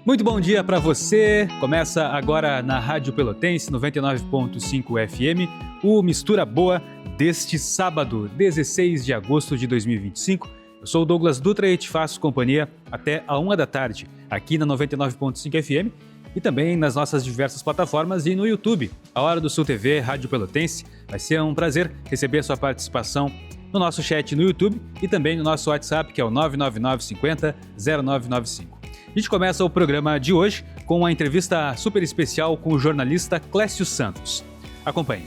Muito bom dia para você. Começa agora na Rádio Pelotense 99.5 FM, o Mistura Boa deste sábado, 16 de agosto de 2025. Eu sou o Douglas Dutra e te faço companhia até a 1 da tarde, aqui na 99.5 FM e também nas nossas diversas plataformas e no YouTube, a Hora do Sul TV, Rádio Pelotense. Vai ser um prazer receber a sua participação no nosso chat no YouTube e também no nosso WhatsApp, que é o 99950 0995. A gente começa o programa de hoje com uma entrevista super especial com o jornalista Clécio Santos. Acompanhe.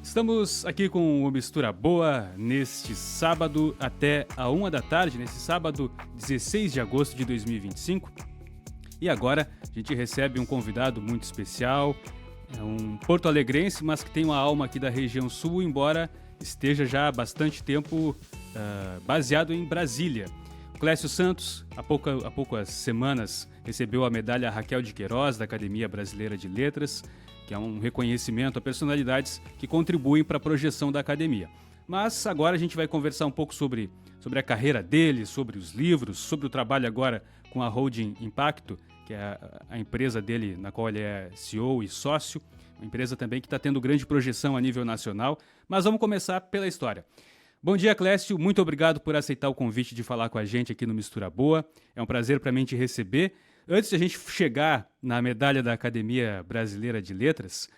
Estamos aqui com o Mistura Boa neste sábado até a 1 da tarde, nesse sábado 16 de agosto de 2025. E agora a gente recebe um convidado muito especial, um porto-alegrense, mas que tem uma alma aqui da região sul, embora esteja já há bastante tempo baseado em Brasília. Clécio Santos, há poucas semanas, recebeu a medalha Raquel de Queiroz da Academia Brasileira de Letras, que é um reconhecimento a personalidades que contribuem para a projeção da academia. Mas agora a gente vai conversar um pouco sobre a carreira dele, sobre os livros, sobre o trabalho agora com a Holding Impacto, que é a empresa dele na qual ele é CEO e sócio, uma empresa também que está tendo grande projeção a nível nacional. Mas vamos começar pela história. Bom dia, Clécio. Muito obrigado por aceitar o convite de falar com a gente aqui no Mistura Boa. É um prazer para mim te receber. Antes de a gente chegar na medalha da Academia Brasileira de Letras,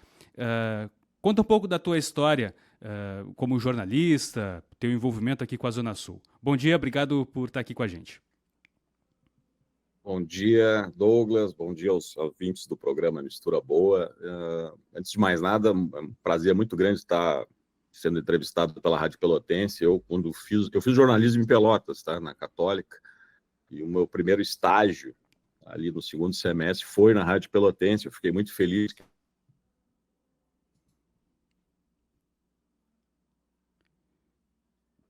conta um pouco da tua história como jornalista, teu envolvimento aqui com a Zona Sul. Bom dia, obrigado por estar aqui com a gente. Bom dia, Douglas. Bom dia aos ouvintes do programa Mistura Boa. Antes de mais nada, é um prazer muito grande estar sendo entrevistado pela Rádio Pelotense. Eu fiz jornalismo em Pelotas, tá, na Católica, e o meu primeiro estágio ali no segundo semestre foi na Rádio Pelotense. Eu fiquei muito feliz.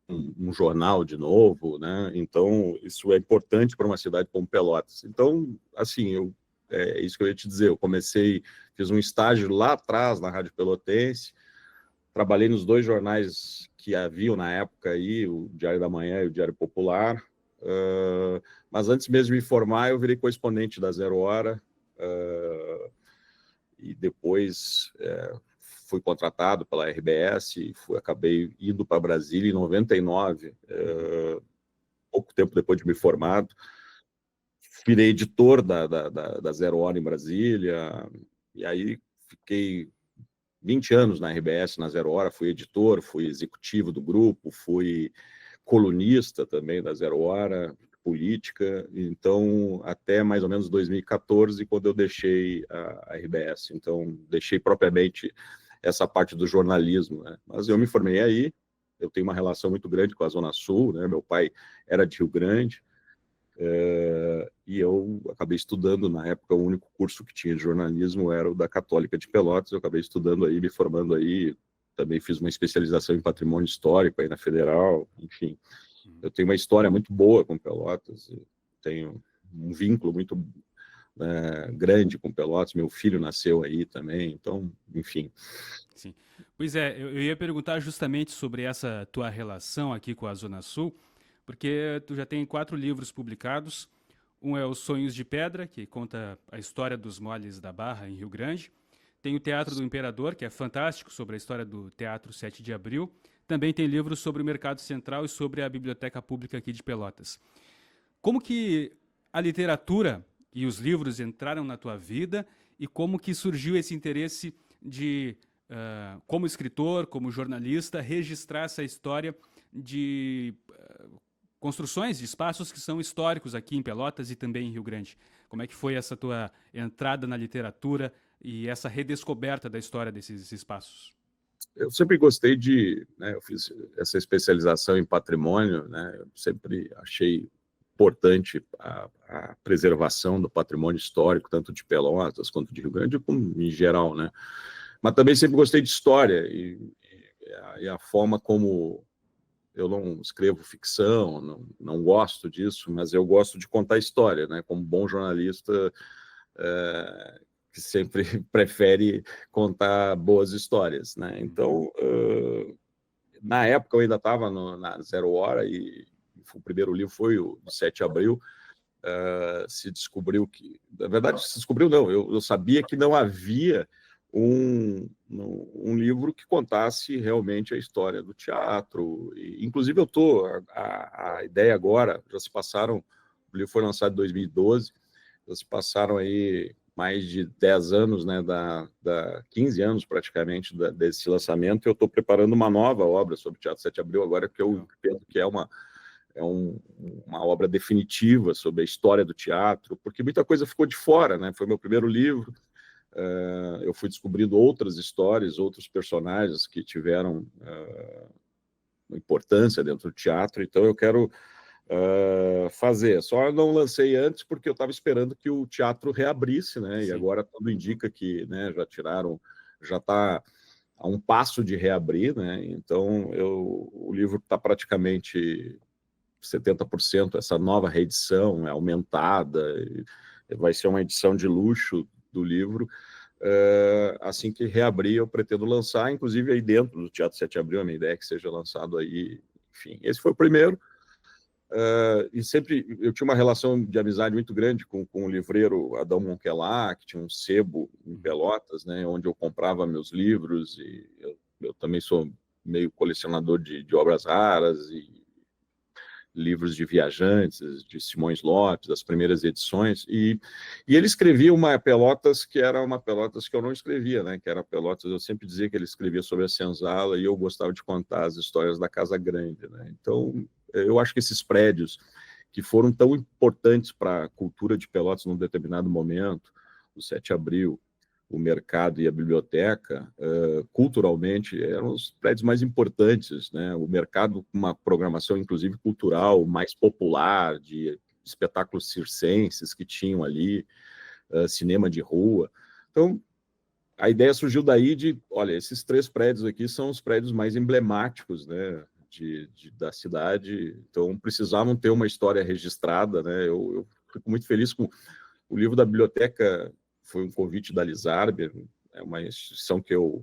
Um jornal de novo, né? Então isso é importante para uma cidade como Pelotas. Então, assim, é isso que eu ia te dizer. Eu fiz um estágio lá atrás na Rádio Pelotense. Trabalhei nos dois jornais que haviam na época aí, o Diário da Manhã e o Diário Popular. Mas antes mesmo de me formar, eu virei correspondente da Zero Hora. E depois fui contratado pela RBS e acabei indo para Brasília em 99, pouco tempo depois de me formado. Virei editor da Zero Hora em Brasília, e aí fiquei 20 anos na RBS, na Zero Hora. Fui editor, fui executivo do grupo, fui colunista também da Zero Hora, política, então até mais ou menos 2014, quando eu deixei a RBS. Então, deixei propriamente essa parte do jornalismo, né? Mas eu me formei aí, eu tenho uma relação muito grande com a Zona Sul, né? Meu pai era de Rio Grande, e eu acabei estudando, na época, o único curso que tinha de jornalismo era o da Católica de Pelotas. Eu acabei estudando aí, me formando aí, também fiz uma especialização em patrimônio histórico aí na Federal, enfim. Eu tenho uma história muito boa com Pelotas, tenho um vínculo muito grande com Pelotas, meu filho nasceu aí também, então, enfim. Sim. Pois é, eu ia perguntar justamente sobre essa tua relação aqui com a Zona Sul, porque tu já tem 4 livros publicados. Um é Os Sonhos de Pedra, que conta a história dos moles da Barra, em Rio Grande. Tem o Teatro do Imperador, que é fantástico, sobre a história do Teatro 7 de Abril. Também tem livros sobre o Mercado Central e sobre a Biblioteca Pública aqui de Pelotas. Como que a literatura e os livros entraram na tua vida e como que surgiu esse interesse de, como escritor, como jornalista, registrar essa história de construções de espaços que são históricos aqui em Pelotas e também em Rio Grande? Como é que foi essa tua entrada na literatura e essa redescoberta da história desses espaços? Eu sempre gostei eu fiz essa especialização em patrimônio, né? Eu sempre achei importante a preservação do patrimônio histórico, tanto de Pelotas quanto de Rio Grande, como em geral, né? Mas também sempre gostei de história e a forma como eu não escrevo ficção, não gosto disso, mas eu gosto de contar história, né? Como bom jornalista, que sempre prefere contar boas histórias, né? Então, na época eu ainda estava na Zero Hora e o primeiro livro foi o 7 de Abril. se descobriu que... Na verdade, se descobriu não, eu sabia que não havia um livro que contasse realmente a história do teatro. E, inclusive, a ideia agora, já se passaram... O livro foi lançado em 2012, já se passaram aí mais de 10 anos, né, 15 anos praticamente desse lançamento, e eu estou preparando uma nova obra sobre o Teatro 7 de Abril, agora que eu penso que é uma obra definitiva sobre a história do teatro, porque muita coisa ficou de fora, né? Foi meu primeiro livro, eu fui descobrindo outras histórias, outros personagens que tiveram importância dentro do teatro, então eu quero fazer. Só não lancei antes porque eu estava esperando que o teatro reabrisse, né? Sim. E agora tudo indica que, né, já está a um passo de reabrir, né? Então o livro está praticamente 70%, essa nova reedição é aumentada, vai ser uma edição de luxo do livro. Assim que reabrir, eu pretendo lançar, inclusive aí dentro do Teatro 7 de Abril, a minha ideia é que seja lançado aí, enfim. Esse foi o primeiro. E sempre eu tinha uma relação de amizade muito grande com o livreiro Adão Monquelá, que tinha um sebo em Pelotas, né, onde eu comprava meus livros, e eu também sou meio colecionador de obras raras e livros de viajantes, de Simões Lopes, das primeiras edições, e ele escrevia uma Pelotas que era uma Pelotas que eu não escrevia, né, que era Pelotas, eu sempre dizia que ele escrevia sobre a senzala, e eu gostava de contar as histórias da Casa Grande, né, então eu acho que esses prédios que foram tão importantes para a cultura de Pelotas num determinado momento, o 7 de Abril, o mercado e a biblioteca, culturalmente, eram os prédios mais importantes, né? O mercado com uma programação, inclusive, cultural, mais popular, de espetáculos circenses que tinham ali, cinema de rua. Então, a ideia surgiu daí de, olha, esses 3 prédios aqui são os prédios mais emblemáticos, né, da cidade, então precisavam ter uma história registrada, né? Eu fico muito feliz com o livro da biblioteca. Foi um convite da Lisarber, é uma instituição que eu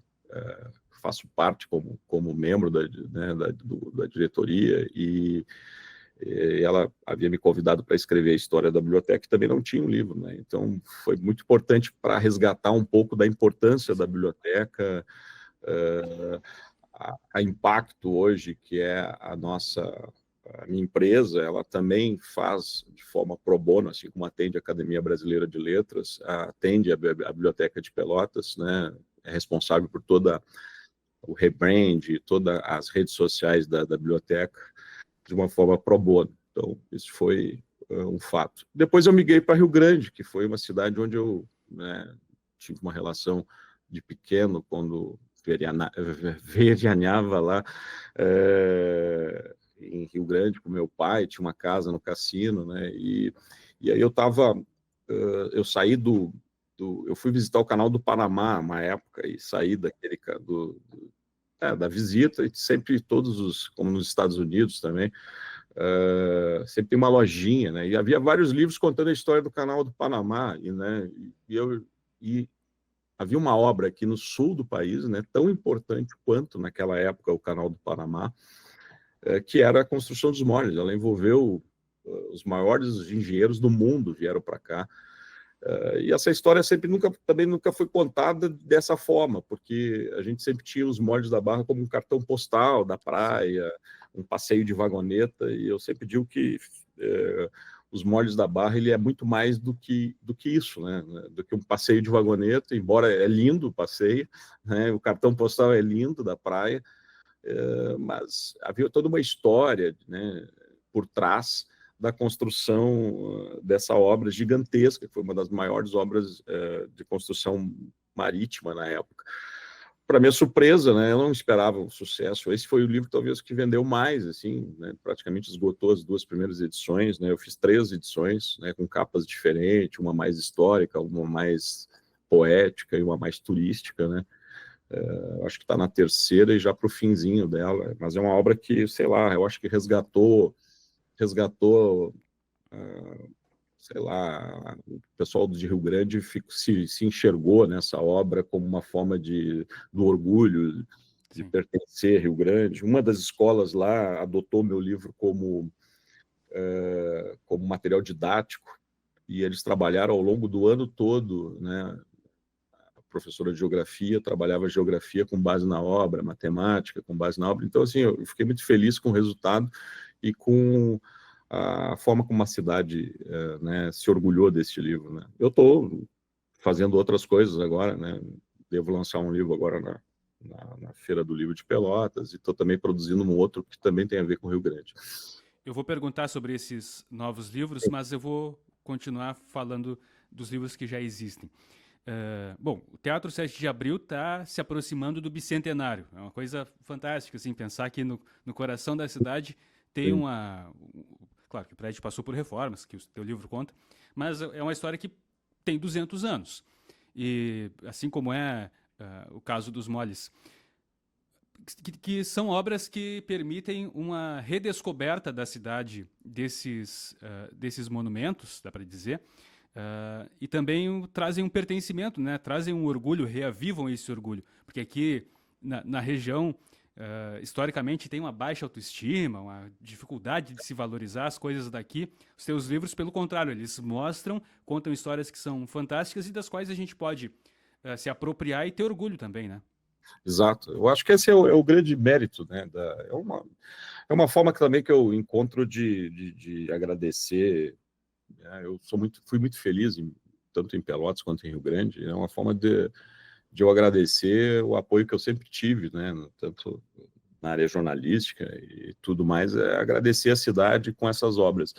faço parte como membro da diretoria, e ela havia me convidado para escrever a história da biblioteca, e também não tinha um livro, né? Então foi muito importante para resgatar um pouco da importância da biblioteca, a Impacto hoje, que é a minha empresa, ela também faz de forma pro bono, assim como atende a Academia Brasileira de Letras, atende a Biblioteca de Pelotas, né? É responsável por toda o rebrand, todas as redes sociais da biblioteca, de uma forma pro bono. Então, isso foi um fato. Depois eu migrei para Rio Grande, que foi uma cidade onde eu, né, tive uma relação de pequeno, quando veraneava lá, em Rio Grande com meu pai, tinha uma casa no cassino, né? E aí eu saí eu fui visitar o Canal do Panamá uma época e saí da visita, e sempre como nos Estados Unidos também, sempre tem uma lojinha, né? E havia vários livros contando a história do Canal do Panamá, né? E havia uma obra aqui no sul do país, né, tão importante quanto naquela época o Canal do Panamá, que era a construção dos moles. Ela envolveu os maiores engenheiros do mundo, vieram para cá. E essa história também nunca foi contada dessa forma, porque a gente sempre tinha os Molhos da Barra como um cartão postal da praia, um passeio de vagoneta, e eu sempre digo que os Molhos da Barra ele é muito mais do que isso, né? Do que um passeio de vagoneta, embora é lindo o passeio, né? O cartão postal é lindo da praia, mas havia toda uma história, né, por trás da construção dessa obra gigantesca, que foi uma das maiores obras de construção marítima na época. Para minha surpresa, né, eu não esperava um sucesso. Esse foi o livro talvez que vendeu mais, assim, né, praticamente esgotou as 2 primeiras edições, né? Eu fiz 3 edições, né, com capas diferentes, uma mais histórica, uma mais poética e uma mais turística, né? Acho que está na 3ª e já para o finzinho dela, mas é uma obra que, sei lá, eu acho que resgatou, sei lá, o pessoal de Rio Grande se enxergou nessa obra como uma forma do orgulho de pertencer a Rio Grande. Uma das escolas lá adotou meu livro como um material didático, e eles trabalharam ao longo do ano todo, né? A professora de geografia trabalhava geografia com base na obra, matemática com base na obra. Então, assim, eu fiquei muito feliz com o resultado e com a forma como a cidade, né, se orgulhou desse livro, né? Eu estou fazendo outras coisas agora, né? Devo lançar um livro agora na Feira do Livro de Pelotas, e estou também produzindo um outro que também tem a ver com o Rio Grande. Eu vou perguntar sobre esses novos livros, mas eu vou continuar falando dos livros que já existem. Bom, o Teatro 7 de Abril está se aproximando do bicentenário. É uma coisa fantástica, assim, pensar que no coração da cidade tem Claro que o prédio passou por reformas, que o teu livro conta, mas é uma história que tem 200 anos. E assim como é o caso dos Moles, que são obras que permitem uma redescoberta da cidade desses monumentos, dá para dizer, e também trazem um pertencimento, né? Trazem um orgulho, reavivam esse orgulho, porque aqui na região, historicamente, tem uma baixa autoestima, uma dificuldade de se valorizar as coisas daqui. Os seus livros, pelo contrário, eles mostram, contam histórias que são fantásticas e das quais a gente pode se apropriar e ter orgulho também, né? Exato. Eu acho que esse é o grande mérito, né? É uma forma que também que eu encontro de agradecer. Né? Fui muito feliz, tanto em Pelotas quanto em Rio Grande. É uma forma de eu agradecer o apoio que eu sempre tive, né? Tanto na área jornalística e tudo mais, é agradecer a cidade com essas obras.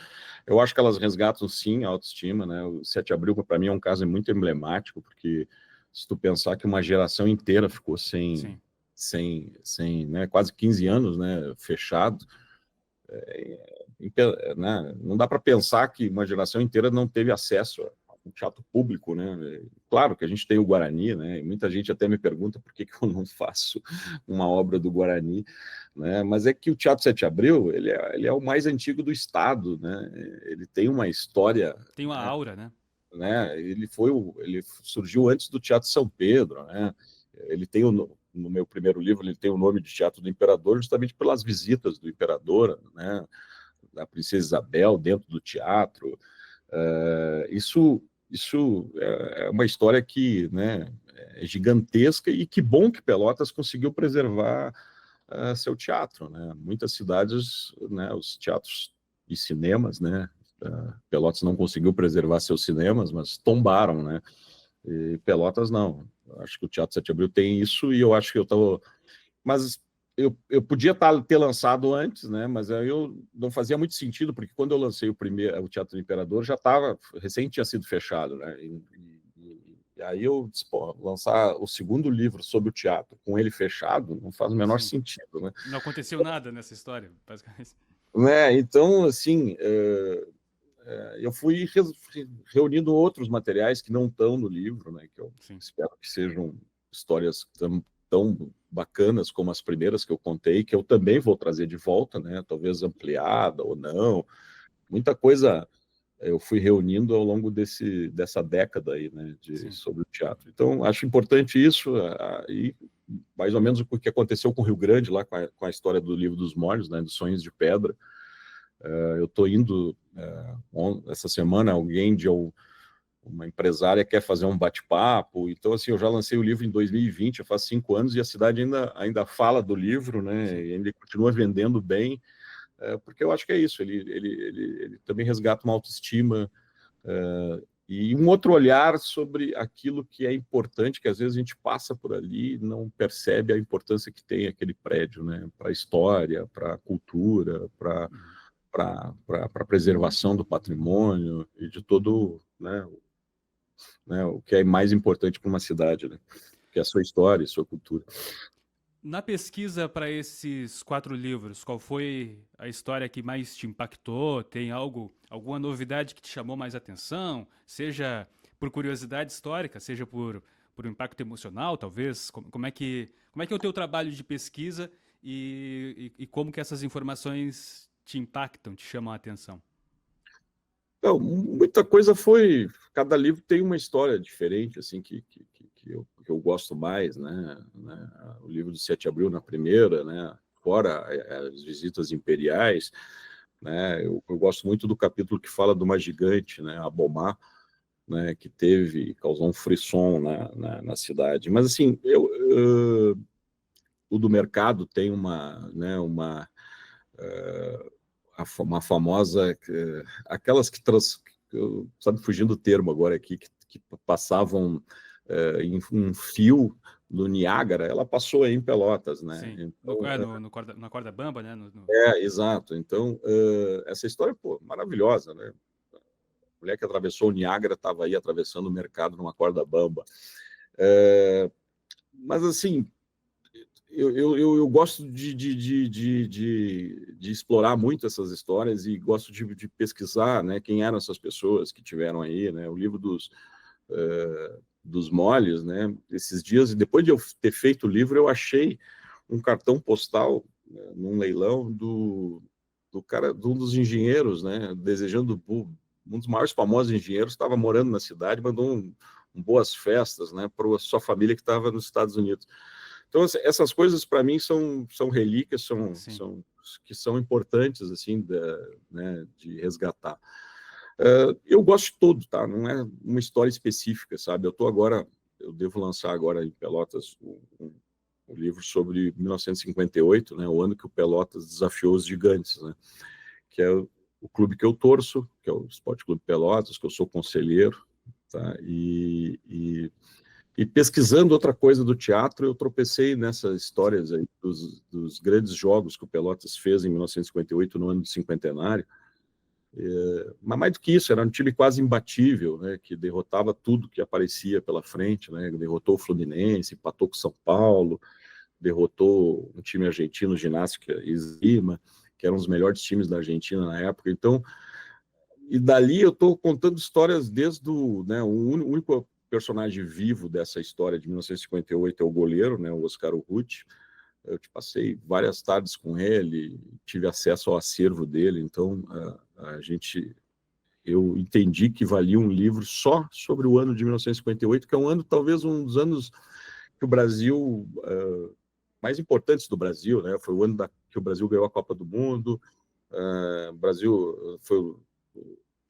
Eu acho que elas resgatam, sim, a autoestima, né? O 7 de Abril, para mim, é um caso muito emblemático, porque se tu pensar que uma geração inteira ficou sem, né, quase 15 anos, né, fechado, né, não dá para pensar que uma geração inteira não teve acesso a um teatro público, né? Claro que a gente tem o Guarani, né? E muita gente até me pergunta por que eu não faço uma obra do Guarani, né? Mas é que o Teatro 7 de Abril, ele é o mais antigo do estado, né? Ele tem uma história, tem uma aura, né? Ele surgiu antes do Teatro São Pedro, né? Ele tem no meu primeiro livro, ele tem o nome de Teatro do Imperador justamente pelas visitas do imperador, né? Da Princesa Isabel dentro do teatro. Isso é uma história que, né, é gigantesca, e que bom que Pelotas conseguiu preservar seu teatro, né? Muitas cidades, né, os teatros e cinemas, né, Pelotas não conseguiu preservar seus cinemas, mas tombaram, né? E Pelotas não. Acho que o Teatro 7 de Abril tem isso, e eu acho que eu estou... Mas eu podia ter lançado antes, né? Mas aí eu não fazia muito sentido, porque quando eu lancei o Teatro do Imperador, já estava, recém tinha sido fechado, né? E aí eu disse, pô, lançar o segundo livro sobre o teatro com ele fechado não faz o menor sentido, né? Não aconteceu nada nessa história, basicamente. Né? Então, assim, eu fui reunindo outros materiais que não estão no livro, né? Que eu espero que sejam histórias tão bacanas como as primeiras que eu contei, que eu também vou trazer de volta, né? Talvez ampliada ou não. Muita coisa eu fui reunindo ao longo dessa década aí, né? Sobre o teatro. Então, acho importante isso, e mais ou menos o que aconteceu com o Rio Grande, lá com a história do Livro dos Molhos, né? Dos Sonhos de Pedra. Eu estou indo, essa semana, alguém de uma empresária quer fazer um bate-papo. Então, assim, eu já lancei o livro em 2020, já faz 5 anos, e a cidade ainda fala do livro, né? E ainda continua vendendo bem, porque eu acho que é isso, ele também resgata uma autoestima, e um outro olhar sobre aquilo que é importante, que às vezes a gente passa por ali e não percebe a importância que tem aquele prédio, né? Para a história, para a cultura, para a preservação do patrimônio e de todo, né, o que é mais importante para uma cidade, né? Que é a sua história e sua cultura. Na pesquisa para esses 4 livros, qual foi a história que mais te impactou? Tem alguma novidade que te chamou mais atenção? Seja por curiosidade histórica, seja por impacto emocional, talvez? Como é que é o teu trabalho de pesquisa e como que essas informações te impactam, te chamam a atenção? Não, muita coisa foi... Cada livro tem uma história diferente, assim, que eu gosto mais, né? O livro do 7 de Abril, na primeira, né? Fora as visitas imperiais, né? Eu gosto muito do capítulo que fala de uma gigante, né, a Bomar, né, que causou um frisson na cidade. Mas, assim, o do mercado tem uma famosa, aquelas sabe, fugindo do termo agora aqui, que passavam em um fio no Niágara, ela passou aí em Pelotas, né? Sim, então, na corda bamba, né? Exato. Então, essa história, pô, maravilhosa, né? A mulher que atravessou o Niágara estava aí atravessando o mercado numa corda bamba. Mas, assim, eu gosto de explorar muito essas histórias e gosto de pesquisar, né, quem eram essas pessoas que tiveram aí, né? O livro dos moles, né? Esses dias, depois de eu ter feito o livro, eu achei um cartão postal, né, num leilão do cara, de um dos engenheiros, né? Desejando um dos maiores famosos engenheiros, estava morando na cidade, mandou boas festas, né, para a sua família que estava nos Estados Unidos. Então, essas coisas, para mim, são relíquias, que são importantes, assim, né, de resgatar. Eu gosto de tudo, tá? Não é uma história específica, sabe? Eu devo lançar agora em Pelotas um livro sobre 1958, né, o ano que o Pelotas desafiou os gigantes, né, que é o clube que eu torço, que é o Esporte Clube Pelotas, que eu sou conselheiro, tá? E pesquisando outra coisa do teatro, eu tropecei nessas histórias aí dos grandes jogos que o Pelotas fez em 1958, no ano do cinquentenário. Mas mais do que isso, era um time quase imbatível, né, que derrotava tudo que aparecia pela frente, né, derrotou o Fluminense, empatou com o São Paulo, derrotou um time argentino, Ginástica Esgrima, que eram os melhores times da Argentina na época. Então, e dali eu estou contando histórias desde o único personagem vivo dessa história de 1958 é o goleiro, né, o Oscar Urruti. Eu passei várias tardes com ele, tive acesso ao acervo dele, então eu entendi que valia um livro só sobre o ano de 1958, que é um ano, talvez um dos anos que o Brasil, mais importantes do Brasil, né? Foi o ano que o Brasil ganhou a Copa do Mundo, o Brasil, o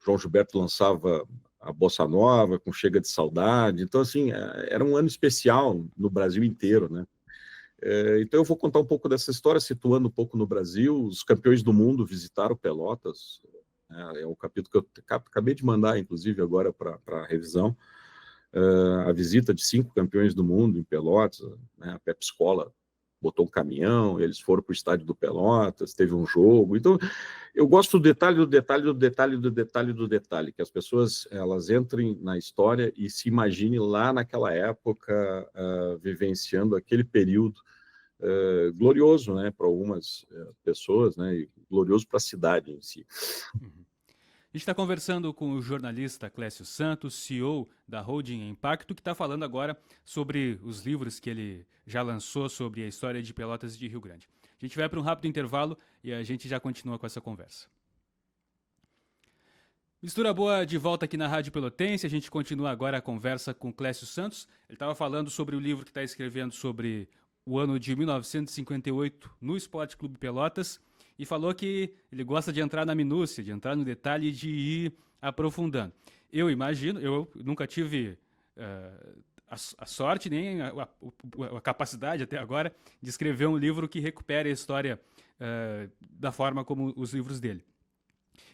João Gilberto lançava a Bossa Nova, com Chega de Saudade, então, assim, era um ano especial no Brasil inteiro, né? Então eu vou contar um pouco dessa história, situando um pouco no Brasil. Os campeões do mundo visitaram Pelotas, né? É um capítulo que eu acabei de mandar, inclusive, agora para revisão. A visita de 5 campeões do mundo em Pelotas, né? A Pepsi Cola botou um caminhão, eles foram para o estádio do Pelotas, teve um jogo. Então, eu gosto do detalhe, do detalhe, do detalhe, do detalhe, do detalhe, que as pessoas elas entrem na história e se imaginem lá naquela época, vivenciando aquele período glorioso, né, para algumas pessoas, né, e glorioso para a cidade em si. Uhum. A gente está conversando com o jornalista Clécio Santos, CEO da Holding Impacto, que está falando agora sobre os livros que ele já lançou sobre a história de Pelotas e de Rio Grande. A gente vai para um rápido intervalo e a gente já continua com essa conversa. Mistura Boa de volta aqui na Rádio Pelotense. A gente continua agora a conversa com Clécio Santos. Ele estava falando sobre o livro que está escrevendo sobre o ano de 1958 no Esporte Clube Pelotas e falou que ele gosta de entrar na minúcia, de entrar no detalhe e de ir aprofundando. Eu imagino, eu nunca tive a sorte nem a capacidade até agora de escrever um livro que recupere a história da forma como os livros dele.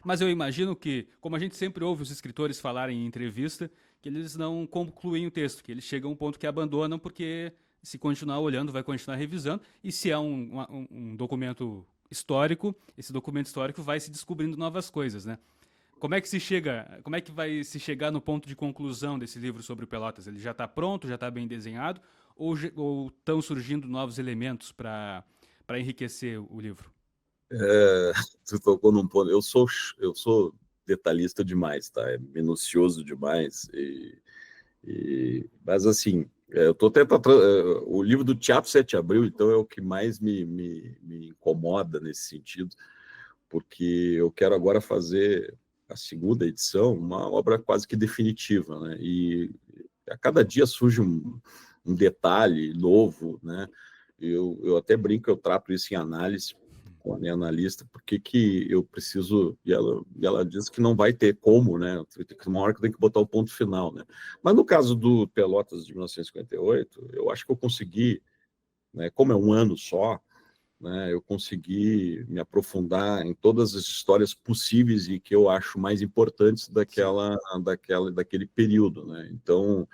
Mas eu imagino que, como a gente sempre ouve os escritores falarem em entrevista, que eles não concluem o texto, que eles chegam a um ponto que abandonam porque se continuar olhando, vai continuar revisando, e se é um documento histórico, esse documento histórico vai se descobrindo novas coisas, né? Como é que vai se chegar no ponto de conclusão desse livro sobre o Pelotas? Ele já está pronto, já está bem desenhado, ou estão surgindo novos elementos para enriquecer o livro? Você tocou num ponto. Eu sou detalhista demais, tá? É minucioso demais. Mas, assim, eu estou tentando. O livro do Teatro 7 de Abril, então, é o que mais me incomoda nesse sentido, porque eu quero agora fazer a segunda edição, uma obra quase que definitiva, né? E a cada dia surge um detalhe novo, né? Eu até brinco, eu trato isso em análise. com a minha analista, por que eu preciso, e ela diz que não vai ter como, né, uma hora que tem que botar o ponto final, né, mas no caso do Pelotas de 1958, eu acho que eu consegui, né, como é um ano só, né, eu consegui me aprofundar em todas as histórias possíveis e que eu acho mais importantes daquele período, né, então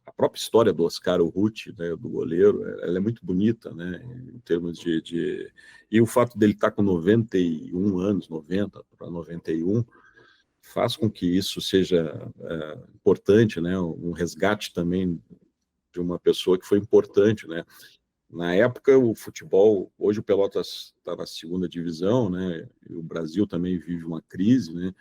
a própria história do Oscar Urruti, né, do goleiro, ela é muito bonita, né, em termos de... E o fato dele estar com 91 anos, 90 para 91, faz com que isso seja importante, né, um resgate também de uma pessoa que foi importante, né. Na época, o futebol, hoje o Pelotas está na segunda divisão, né, e o Brasil também vive uma crise, né,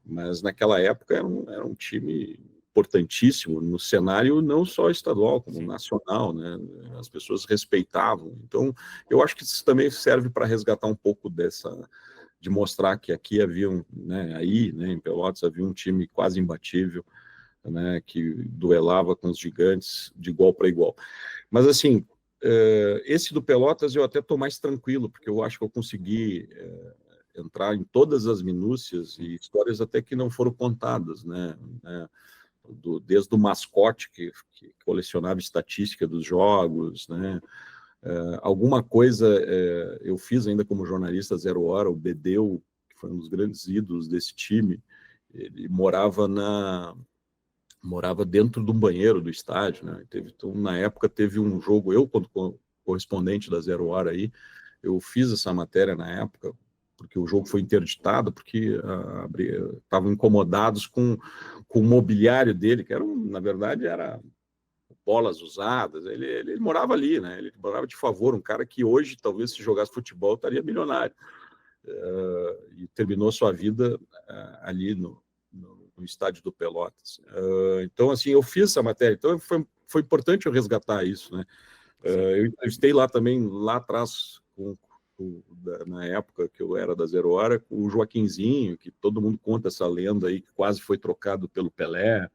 mas naquela época era um time importantíssimo no cenário não só estadual, como nacional, né? As pessoas respeitavam. Então, eu acho que isso também serve para resgatar um pouco de mostrar que aqui havia né, em Pelotas havia um time quase imbatível, né, que duelava com os gigantes de igual para igual. Mas assim, esse do Pelotas eu até estou mais tranquilo, porque eu acho que eu consegui entrar em todas as minúcias e histórias até que não foram contadas, né? Desde o mascote que colecionava estatística dos jogos, né? Alguma coisa eu fiz ainda como jornalista 0 Hora, o Bedeu, que foi um dos grandes ídolos desse time, ele morava dentro de um banheiro do estádio, né? Então, na época teve um jogo, eu, quando correspondente da 0 Hora aí, eu fiz essa matéria na época, porque o jogo foi interditado, porque estavam incomodados com o mobiliário dele, que na verdade, era bolas usadas. Ele morava ali, né? Ele morava de favor, um cara que hoje, talvez, se jogasse futebol, estaria milionário. E terminou sua vida ali no estádio do Pelotas. Então, assim, eu fiz essa matéria. Então, foi importante eu resgatar isso, né? Eu entrevistei lá também, lá atrás, na época que eu era da 0 Hora, o Joaquinzinho, que todo mundo conta essa lenda aí, que quase foi trocado pelo Pelé,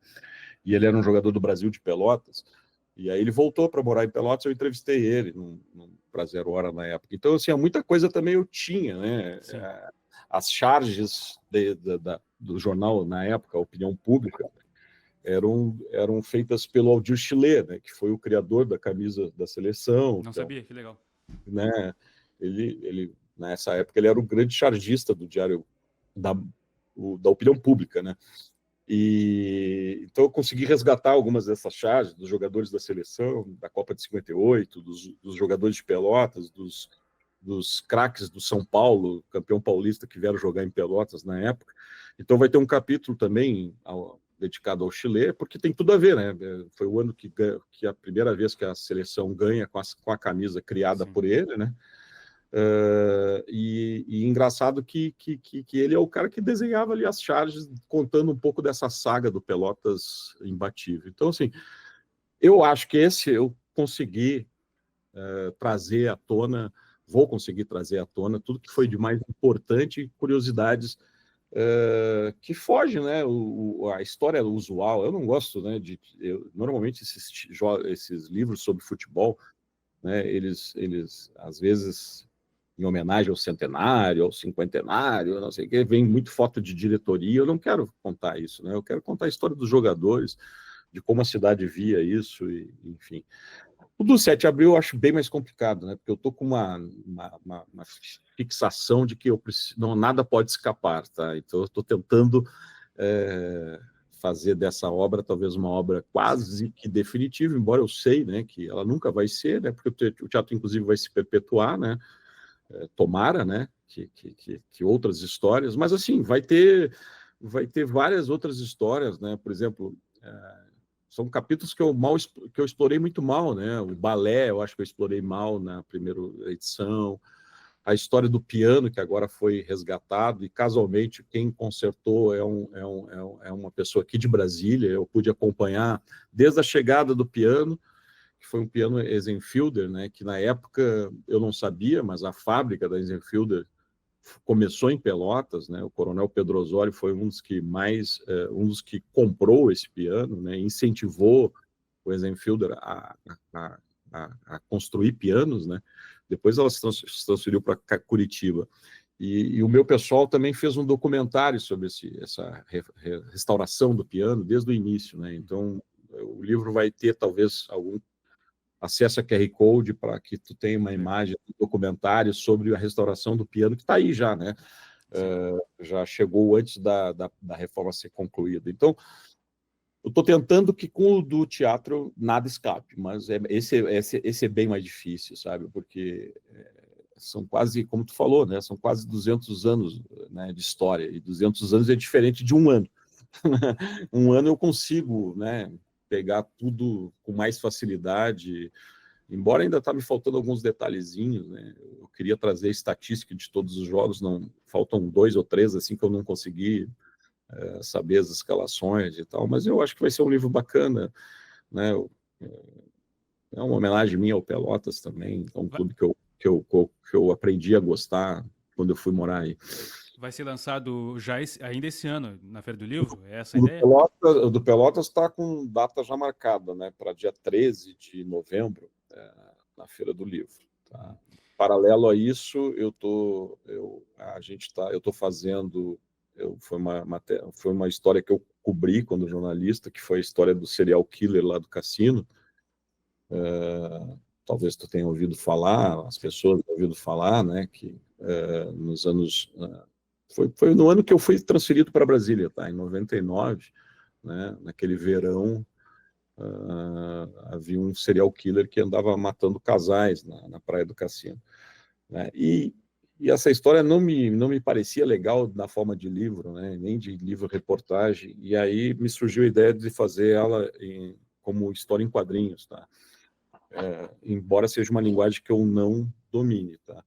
e ele era um jogador do Brasil de Pelotas, e aí ele voltou para morar em Pelotas, eu entrevistei ele para 0 Hora na época. Então, assim, muita coisa também eu tinha, né? As charges do jornal, na época, a Opinião Pública, eram feitas pelo Aldir Chilé, né, que foi o criador da camisa da seleção. Não sabia, que legal. Né, ele, nessa época, ele era o grande chargista do diário da Opinião Pública, né? Então eu consegui resgatar algumas dessas charges dos jogadores da seleção, da Copa de 58, dos jogadores de Pelotas, dos craques do São Paulo, campeão paulista, que vieram jogar em Pelotas na época. Então vai ter um capítulo também dedicado ao Chile, porque tem tudo a ver, né? Foi o ano que a primeira vez que a seleção ganha com a camisa criada por ele, né? E engraçado que ele é o cara que desenhava ali as charges, contando um pouco dessa saga do Pelotas imbatível. Então, assim, eu acho que esse eu consegui trazer à tona, vou conseguir trazer à tona tudo que foi de mais importante, curiosidades que fogem, né, a história usual. Eu não gosto, né, normalmente esses livros sobre futebol, né, eles às vezes em homenagem ao centenário, ao cinquentenário, não sei o que, vem muito foto de diretoria. Eu não quero contar isso, né? Eu quero contar a história dos jogadores, de como a cidade via isso, e, enfim. O do 7 de abril eu acho bem mais complicado, né? Porque eu estou com uma fixação de que nada pode escapar, tá? Então eu estou tentando fazer dessa obra talvez uma obra quase que definitiva, embora eu sei, né, que ela nunca vai ser, né? Porque o teatro inclusive vai se perpetuar, né? Tomara, né, que outras histórias, mas assim, vai ter várias outras histórias, né? Por exemplo, são capítulos que eu explorei muito mal, né? O balé, eu acho que eu explorei mal na primeira edição, a história do piano, que agora foi resgatado, e casualmente quem consertou é uma pessoa aqui de Brasília. Eu pude acompanhar desde a chegada do piano, que foi um piano Eisenfielder, né, que na época eu não sabia, mas a fábrica da Eisenfielder começou em Pelotas, né? O Coronel Pedro Osório foi um dos que comprou esse piano, né, incentivou o Eisenfielder a construir pianos, né? Depois ela se transferiu para Curitiba. E o meu pessoal também fez um documentário sobre essa restauração do piano desde o início, né? Então, o livro vai ter talvez algum acesso a QR Code para que tu tenha uma imagem, um documentário sobre a restauração do piano, que está aí já, né? Já chegou antes da reforma ser concluída. Então, eu estou tentando que com o do teatro nada escape, mas esse é bem mais difícil, sabe? Porque são quase, como tu falou, né? São quase 200 anos, né, de história, e 200 anos é diferente de um ano. Um ano eu consigo, né, pegar tudo com mais facilidade, embora ainda está me faltando alguns detalhezinhos, né? Eu queria trazer a estatística de todos os jogos, não faltam 2 ou 3 assim que eu não consegui saber as escalações e tal, mas eu acho que vai ser um livro bacana, né? É uma homenagem minha ao Pelotas também, então tudo que eu aprendi a gostar quando eu fui morar aí. Vai ser lançado já ainda esse ano, na Feira do Livro? É essa a O ideia? do Pelotas está com data já marcada, né, para dia 13 de novembro, na Feira do Livro. Tá? Paralelo a isso, eu estou fazendo, foi uma história que eu cobri quando jornalista, que foi a história do serial killer lá do cassino. Talvez tu tenha ouvido falar, as pessoas tenham ouvido falar, né, que nos anos... Foi no ano que eu fui transferido para Brasília, tá? Em 99, né, naquele verão, havia um serial killer que andava matando casais na Praia do Cassino, né? E essa história não me parecia legal na forma de livro, né, nem de livro-reportagem, e aí me surgiu a ideia de fazer ela como história em quadrinhos, tá? Embora seja uma linguagem que eu não domine, tá?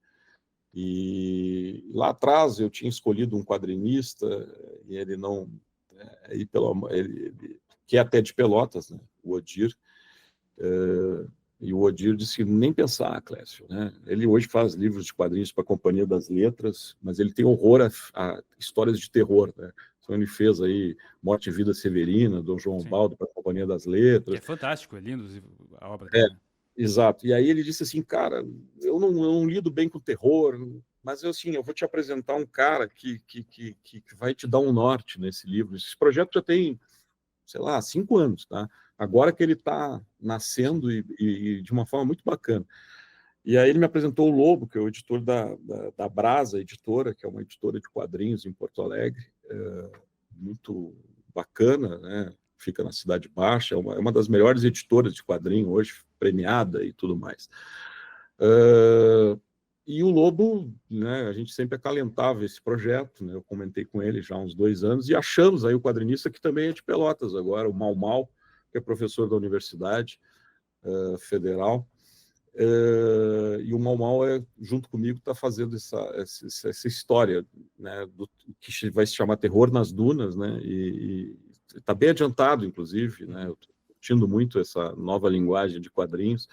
E lá atrás eu tinha escolhido um quadrinista, e ele não... que é até de Pelotas, né? O Odir. E o Odir disse nem pensar, Clécio, né? Ele hoje faz livros de quadrinhos para a Companhia das Letras, mas ele tem horror a histórias de terror, né? Então ele fez aí Morte e Vida Severina, Dom João Baldo para a Companhia das Letras. Que é fantástico, é lindo a obra dele. Exato. E aí ele disse assim, cara, eu não lido bem com terror, mas eu vou te apresentar um cara que vai te dar um norte nesse livro. Esse projeto já tem, sei lá, 5 anos, tá? Agora que ele está nascendo e de uma forma muito bacana. E aí ele me apresentou o Lobo, que é o editor da Brasa Editora, que é uma editora de quadrinhos em Porto Alegre, muito bacana, né? Fica na Cidade Baixa, é uma das melhores editoras de quadrinho hoje, premiada e tudo mais. E o Lobo, né, a gente sempre acalentava esse projeto, né, eu comentei com ele já há uns 2 anos, e achamos aí o quadrinista que também é de Pelotas agora, o Mau Mau, que é professor da Universidade Federal, e o Mau Mau, junto comigo, está fazendo essa história, né, que vai se chamar Terror nas Dunas, né, e está bem adiantado, inclusive, né, eu estou curtindo muito essa nova linguagem de quadrinhos,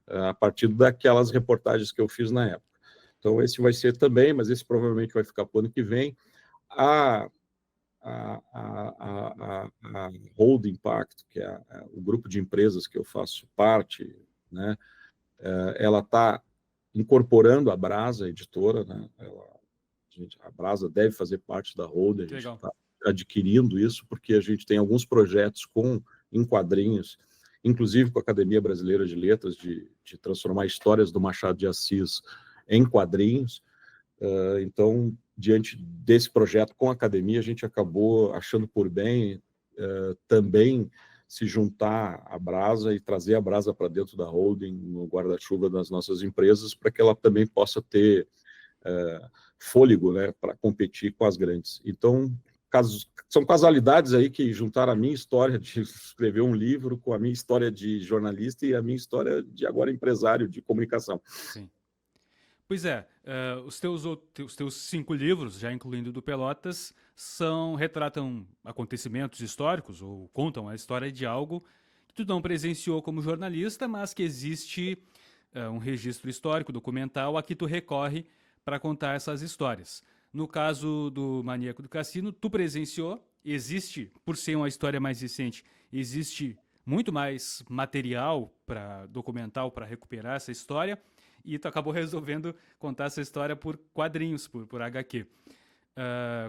a partir daquelas reportagens que eu fiz na época. Então, esse vai ser também, mas esse provavelmente vai ficar para o ano que vem. A Holding Pacto, que é o grupo de empresas que eu faço parte, né, ela está incorporando a Brasa, a editora, né, a Brasa deve fazer parte da Holding, a gente está adquirindo isso, porque a gente tem alguns projetos em quadrinhos, inclusive com a Academia Brasileira de Letras, de transformar histórias do Machado de Assis em quadrinhos. Então, diante desse projeto com a Academia, a gente acabou achando por bem também se juntar à Brasa e trazer a Brasa para dentro da holding, no guarda-chuva das nossas empresas, para que ela também possa ter fôlego, né, para competir com as grandes. Então, são casualidades aí que juntaram a minha história de escrever um livro com a minha história de jornalista e a minha história de agora empresário de comunicação. Sim. Pois é, os teus 5 livros, já incluindo o do Pelotas, retratam acontecimentos históricos ou contam a história de algo que tu não presenciou como jornalista, mas que existe um registro histórico, documental, a que tu recorre para contar essas histórias. No caso do Maníaco do Cassino, tu presenciou, existe, por ser uma história mais recente, existe muito mais material documental para recuperar essa história. e tu acabou resolvendo contar essa história por quadrinhos, por HQ.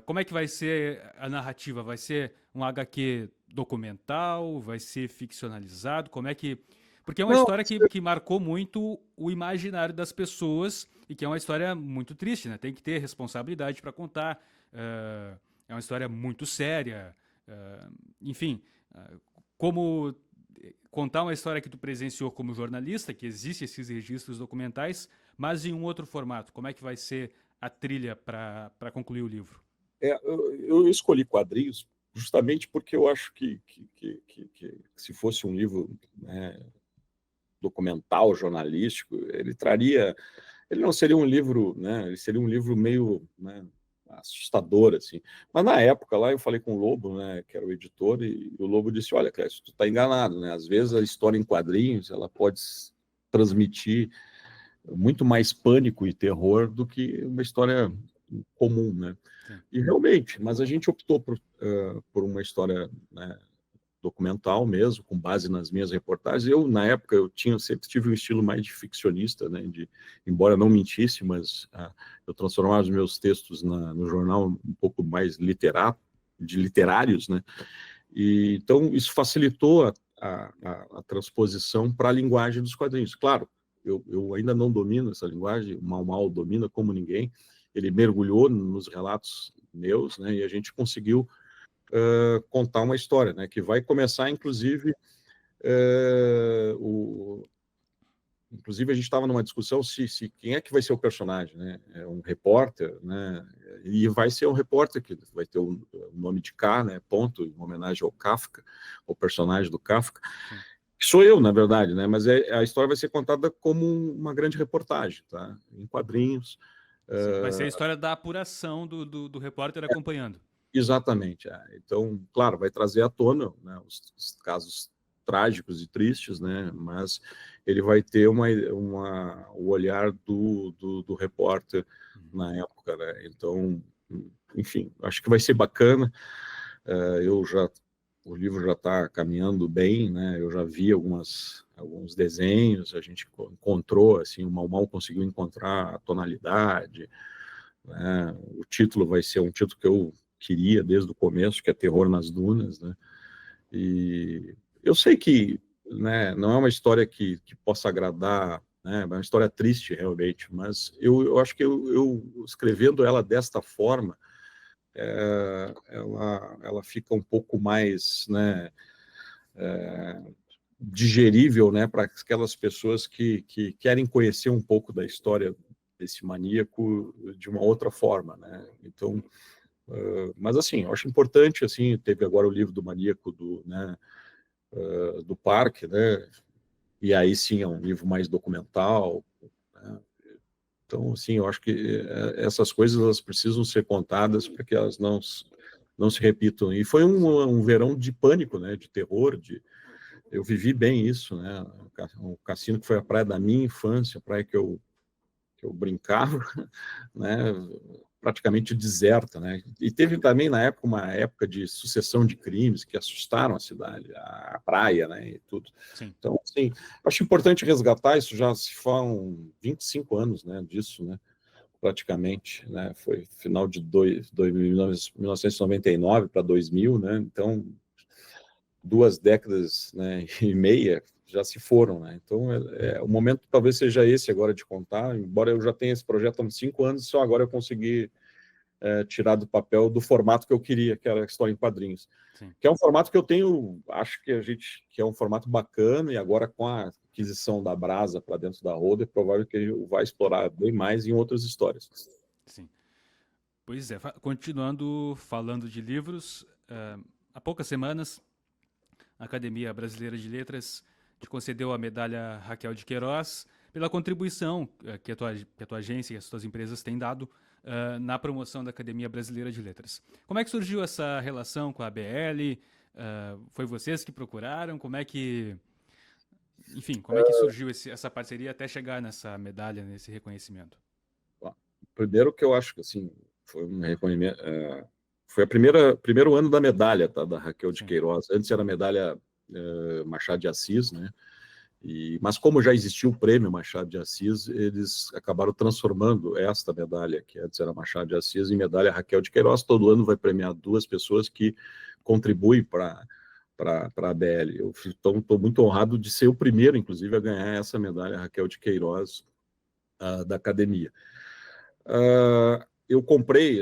Como é que vai ser a narrativa? Vai ser um HQ documental? Vai ser ficcionalizado? Como é que... Porque é uma Não, história que marcou muito o imaginário das pessoas e que é uma história muito triste, né? Tem que ter responsabilidade para contar. É uma história muito séria. Enfim, como contar uma história que tu presenciou como jornalista, que existem esses registros documentais, mas em um outro formato. Como é que vai ser a trilha para concluir o livro? eu escolhi quadrinhos justamente porque eu acho que se fosse um livro, né, documental, jornalístico, ele não seria um livro, né, ele seria um livro meio, né, assustador, assim. Mas na época lá eu falei com o Lobo, né, que era o editor, e o Lobo disse, olha, Clécio, tu está enganado, né? Às vezes a história em quadrinhos, ela pode transmitir muito mais pânico e terror do que uma história comum, né? Sim. E realmente, mas a gente optou por uma história, né, documental mesmo, com base nas minhas reportagens. Eu, na época, sempre tive um estilo mais de ficcionista, né, embora não mentisse, mas eu transformava os meus textos no jornal um pouco mais literários, né, e então isso facilitou a transposição para a linguagem dos quadrinhos. Claro, eu ainda não domino essa linguagem, o Mau domina como ninguém, ele mergulhou nos relatos meus, né, e a gente conseguiu contar uma história, né, que vai começar, inclusive, inclusive a gente estava numa discussão se quem é que vai ser o personagem, né? É um repórter, né? E vai ser um repórter que vai ter o nome de K, né? Ponto, em homenagem ao Kafka, o personagem do Kafka. Sim. Que sou eu, na verdade, né? Mas a história vai ser contada como uma grande reportagem, tá? Em quadrinhos. Sim, vai ser a história da apuração do repórter acompanhando. Exatamente. Então, claro, vai trazer à tona, né, os casos trágicos e tristes, né, mas ele vai ter o olhar do repórter na época, né? Então, enfim, acho que vai ser bacana. O livro já está caminhando bem, né? Eu já vi alguns desenhos, a gente encontrou, assim, o Mau conseguiu encontrar a tonalidade, né? O título vai ser um título que eu queria desde o começo, que é Terror nas Dunas, né? E eu sei que, né, não é uma história que possa agradar, né? É uma história triste, realmente, mas eu acho que eu escrevendo ela desta forma, ela fica um pouco mais, né, digerível, né, para aquelas pessoas que querem conhecer um pouco da história desse maníaco de uma outra forma, né? Então, mas assim, eu acho importante, assim, teve agora o livro do maníaco do parque, né? E aí sim é um livro mais documental, né? Então, assim, eu acho que essas coisas elas precisam ser contadas para que elas não se repitam. E foi um verão de pânico, né? De terror, eu vivi bem isso, né? O cassino que foi a praia da minha infância, a praia que eu brincava, né? Praticamente deserta, né? E teve também na época uma época de sucessão de crimes que assustaram a cidade, a praia, né? E tudo. Sim. Então, assim, acho importante resgatar isso. Já se falam 25 anos, né? Disso, né? Praticamente, né? Foi final de 1999 para 2000, né? Então 2 décadas, né, e meia já se foram, né? Então, o momento talvez seja esse agora de contar, embora eu já tenha esse projeto há uns 5 anos, só agora eu consegui tirar do papel do formato que eu queria, que era a história em quadrinhos. Sim. Que é um formato que eu tenho, acho que é um formato bacana, e agora com a aquisição da Brasa para dentro da Roda, é provável que eu vá explorar bem mais em outras histórias. Sim. Pois é, continuando falando de livros, há poucas semanas a Academia Brasileira de Letras te concedeu a medalha Raquel de Queiroz pela contribuição que a tua agência e as tuas empresas têm dado na promoção da Academia Brasileira de Letras. Como é que surgiu essa relação com a ABL? Foi vocês que procuraram? Como é que surgiu essa parceria até chegar nessa medalha, nesse reconhecimento? Primeiro que eu acho que assim, foi um reconhecimento... Foi primeiro ano da medalha, tá, da Raquel de Queiroz. Antes era a medalha Machado de Assis, né? Mas como já existia o prêmio Machado de Assis, eles acabaram transformando esta medalha, que antes era Machado de Assis, em medalha Raquel de Queiroz. Todo ano vai premiar 2 pessoas que contribuem para a ABL. Então, estou muito honrado de ser o primeiro, inclusive, a ganhar essa medalha Raquel de Queiroz da academia. Eu comprei,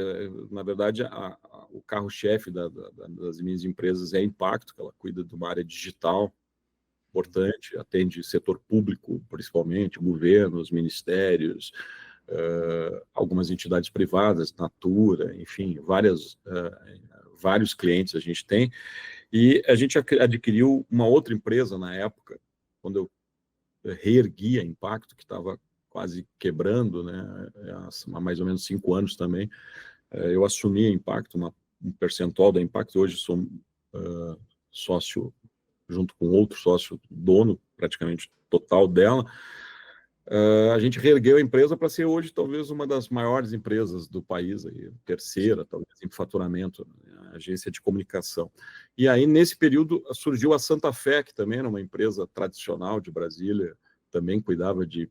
na verdade, o carro-chefe das minhas empresas é a Impacto, que ela cuida de uma área digital importante, atende setor público, principalmente, governos, ministérios, algumas entidades privadas, Natura, enfim, vários clientes a gente tem. E a gente adquiriu uma outra empresa na época, quando eu reergui a Impacto, que estava quase quebrando, né, há mais ou menos 5 anos também. Eu assumi a Impacto, um percentual da Impacto, hoje sou sócio, junto com outro sócio, dono praticamente total dela. A gente reergueu a empresa para ser hoje talvez uma das maiores empresas do país, aí, terceira, talvez, em faturamento, né, agência de comunicação. E aí, nesse período, surgiu a Santa Fé, que também era uma empresa tradicional de Brasília, também cuidava de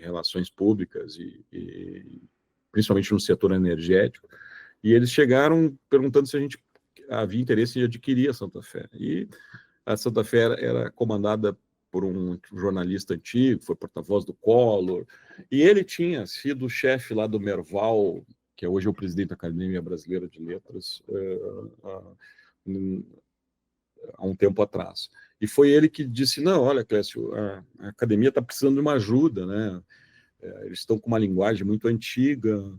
relações públicas e principalmente no setor energético. E eles chegaram perguntando se a gente havia interesse em adquirir a Santa Fé. E a Santa Fé era comandada por um jornalista antigo, foi porta-voz do Collor, e ele tinha sido chefe lá do Merval, que hoje é o presidente da Academia Brasileira de Letras, há um tempo atrás. E foi ele que disse, não, olha, Clécio, a academia está precisando de uma ajuda, né? Eles estão com uma linguagem muito antiga,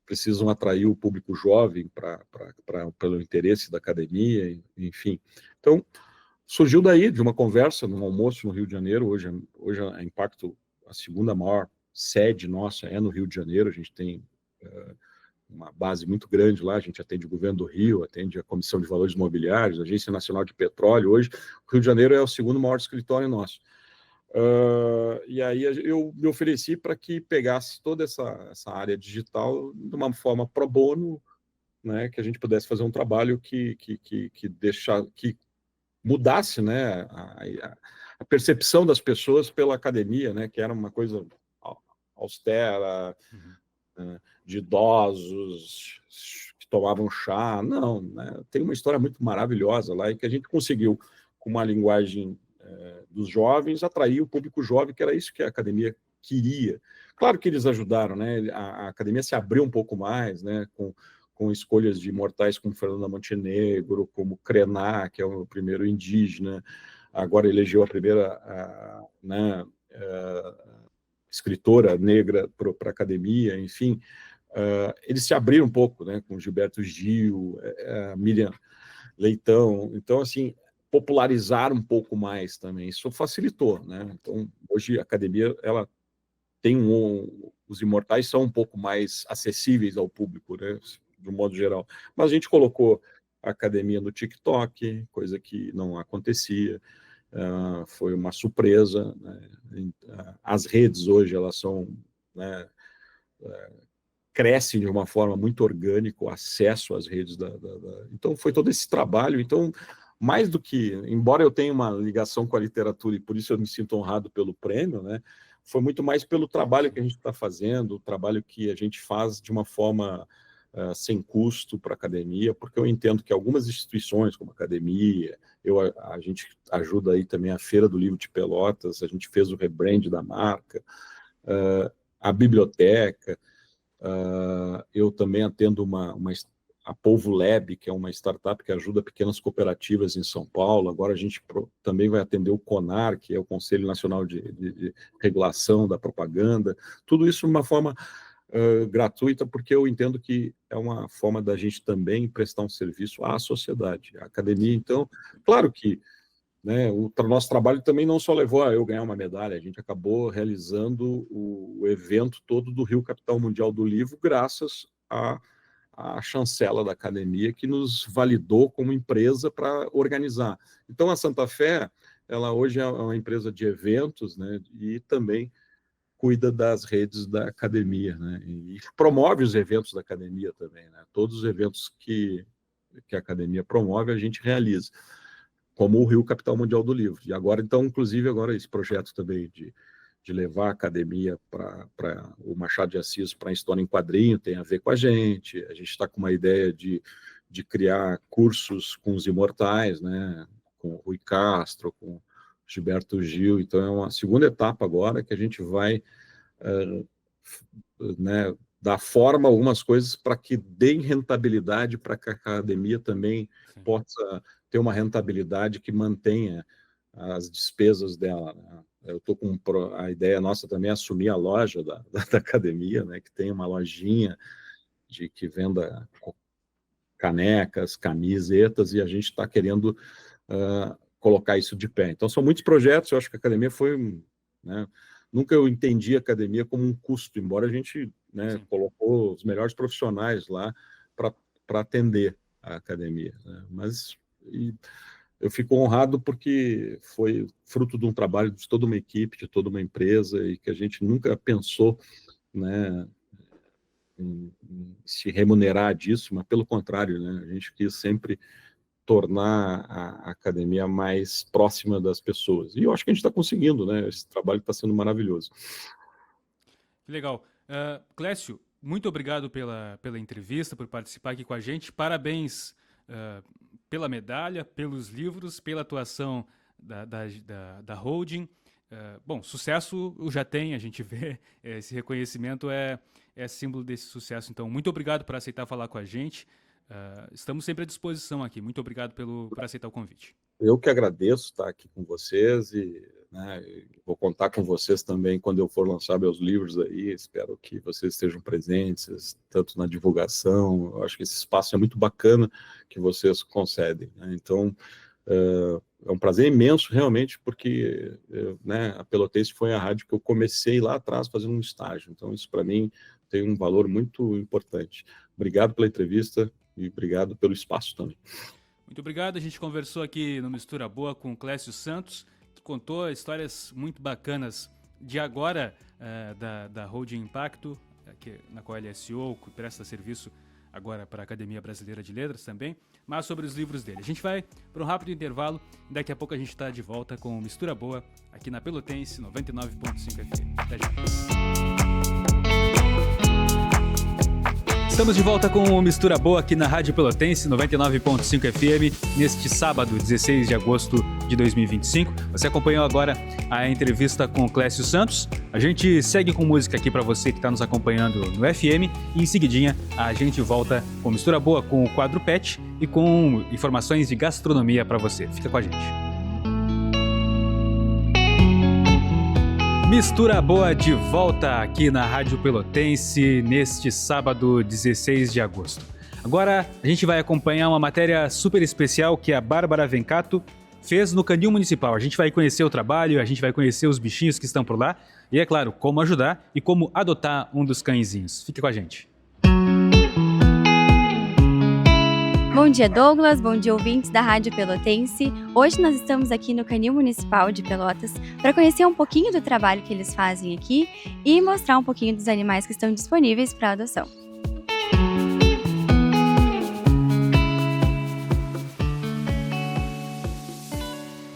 precisam atrair o público jovem pelo interesse da academia, enfim. Então, surgiu daí, de uma conversa, num almoço no Rio de Janeiro. Hoje a Impacto, a segunda maior sede nossa é no Rio de Janeiro. A gente tem uma base muito grande lá, a gente atende o governo do Rio, atende a Comissão de Valores Imobiliários, a Agência Nacional de Petróleo. Hoje, o Rio de Janeiro é o segundo maior escritório nosso. E aí eu me ofereci para que pegasse toda essa área digital de uma forma pro bono, né, que a gente pudesse fazer um trabalho que mudasse, né, a percepção das pessoas pela academia, né, que era uma coisa austera, de idosos que tomavam chá. Não, né, tem uma história muito maravilhosa lá e que a gente conseguiu, com uma linguagem dos jovens, atrair o público jovem, que era isso que a academia queria. Claro que eles ajudaram, né? A academia se abriu um pouco mais, né? Com escolhas de imortais como Fernanda Montenegro, como Krenak, que é o primeiro indígena, agora elegeu a primeira escritora negra para a academia, enfim. Eles se abriram um pouco, né? Com Gilberto Gil, Miriam Leitão. Então, assim, popularizar um pouco mais também. Isso facilitou, né? Então, hoje a academia, ela tem os imortais são um pouco mais acessíveis ao público, né? De um modo geral. Mas a gente colocou a academia no TikTok, coisa que não acontecia. Foi uma surpresa, né? As redes hoje, elas são, né, crescem de uma forma muito orgânica, o acesso às redes Então, foi todo esse trabalho. Então, mais do que, embora eu tenha uma ligação com a literatura e por isso eu me sinto honrado pelo prêmio, né, foi muito mais pelo trabalho que a gente está fazendo, o trabalho que a gente faz de uma forma sem custo para a academia, porque eu entendo que algumas instituições, como a academia, a gente ajuda aí também a Feira do Livro de Pelotas, a gente fez o rebrand da marca, a biblioteca. Eu também atendo a Polvo Lab, que é uma startup que ajuda pequenas cooperativas em São Paulo. Agora a gente também vai atender o CONAR, que é o Conselho Nacional de Regulação da Propaganda. Tudo isso de uma forma gratuita, porque eu entendo que é uma forma da gente também prestar um serviço à sociedade, à academia. Então, claro que, né, o nosso trabalho também não só levou a eu ganhar uma medalha, a gente acabou realizando o evento todo do Rio Capital Mundial do Livro, graças à chancela da academia, que nos validou como empresa para organizar. Então, a Santa Fé, ela hoje é uma empresa de eventos, né, e também cuida das redes da academia, né, e promove os eventos da academia também, né, todos os eventos que a academia promove, a gente realiza. como o Rio Capital Mundial do Livro. E agora, então, inclusive, agora esse projeto também de levar a academia para o Machado de Assis para a história em quadrinho tem a ver com a gente está com uma ideia de criar cursos com os imortais, né, com o Rui Castro, com o Gilberto Gil, então é uma segunda etapa agora que a gente vai né, dar forma a algumas coisas para que deem rentabilidade, para que a academia também possa ter uma rentabilidade que mantenha as despesas dela, né? Eu estou com a ideia nossa também é assumir a loja da academia, né, que tem uma lojinha que venda canecas, camisetas, e a gente está querendo colocar isso de pé. Então, são muitos projetos, eu acho que a academia foi... né, nunca eu entendi a academia como um custo, embora a gente, né, colocou os melhores profissionais lá para atender a academia, né? Mas eu fico honrado porque foi fruto de um trabalho de toda uma equipe, de toda uma empresa, e que a gente nunca pensou, né, em se remunerar disso, mas pelo contrário, né, a gente quis sempre tornar a academia mais próxima das pessoas. E eu acho que a gente está conseguindo, né? Esse trabalho está sendo maravilhoso. Que legal. Clécio, muito obrigado pela entrevista, por participar aqui com a gente. Parabéns pela medalha, pelos livros, pela atuação da holding. Bom, sucesso já tem, a gente vê, esse reconhecimento é símbolo desse sucesso. Então, muito obrigado por aceitar falar com a gente. Estamos sempre à disposição aqui. Muito obrigado por aceitar o convite. Eu que agradeço estar aqui com vocês e, né, vou contar com vocês também quando eu for lançar meus livros aí. Espero que vocês estejam presentes, tanto na divulgação. Eu acho que esse espaço é muito bacana que vocês concedem, né? Então, é um prazer imenso, realmente, porque né, a Pelotense foi a rádio que eu comecei lá atrás fazendo um estágio. Então, isso para mim tem um valor muito importante. Obrigado pela entrevista e obrigado pelo espaço também. Muito obrigado. A gente conversou aqui no Mistura Boa com o Clécio Santos, que contou histórias muito bacanas de agora da Holding Impacto, na qual ele é CEO, que presta serviço agora para a Academia Brasileira de Letras também, mas sobre os livros dele. A gente vai para um rápido intervalo e daqui a pouco a gente está de volta com o Mistura Boa aqui na Pelotense 99.5 FM. Até já. Estamos de volta com o Mistura Boa aqui na Rádio Pelotense 99.5 FM neste sábado, 16 de agosto de 2025. Você acompanhou agora a entrevista com o Clécio Santos. A gente segue com música aqui para você que está nos acompanhando no FM e em seguidinha a gente volta com Mistura Boa com o quadro Pet e com informações de gastronomia para você. Fica com a gente. Mistura Boa de volta aqui na Rádio Pelotense neste sábado, 16 de agosto. Agora a gente vai acompanhar uma matéria super especial que a Bárbara Vencato fez no Canil Municipal. A gente vai conhecer o trabalho, a gente vai conhecer os bichinhos que estão por lá e, é claro, como ajudar e como adotar um dos cãezinhos. Fique com a gente. Bom dia, Douglas. Bom dia, ouvintes da Rádio Pelotense. Hoje nós estamos aqui no Canil Municipal de Pelotas para conhecer um pouquinho do trabalho que eles fazem aqui e mostrar um pouquinho dos animais que estão disponíveis para adoção.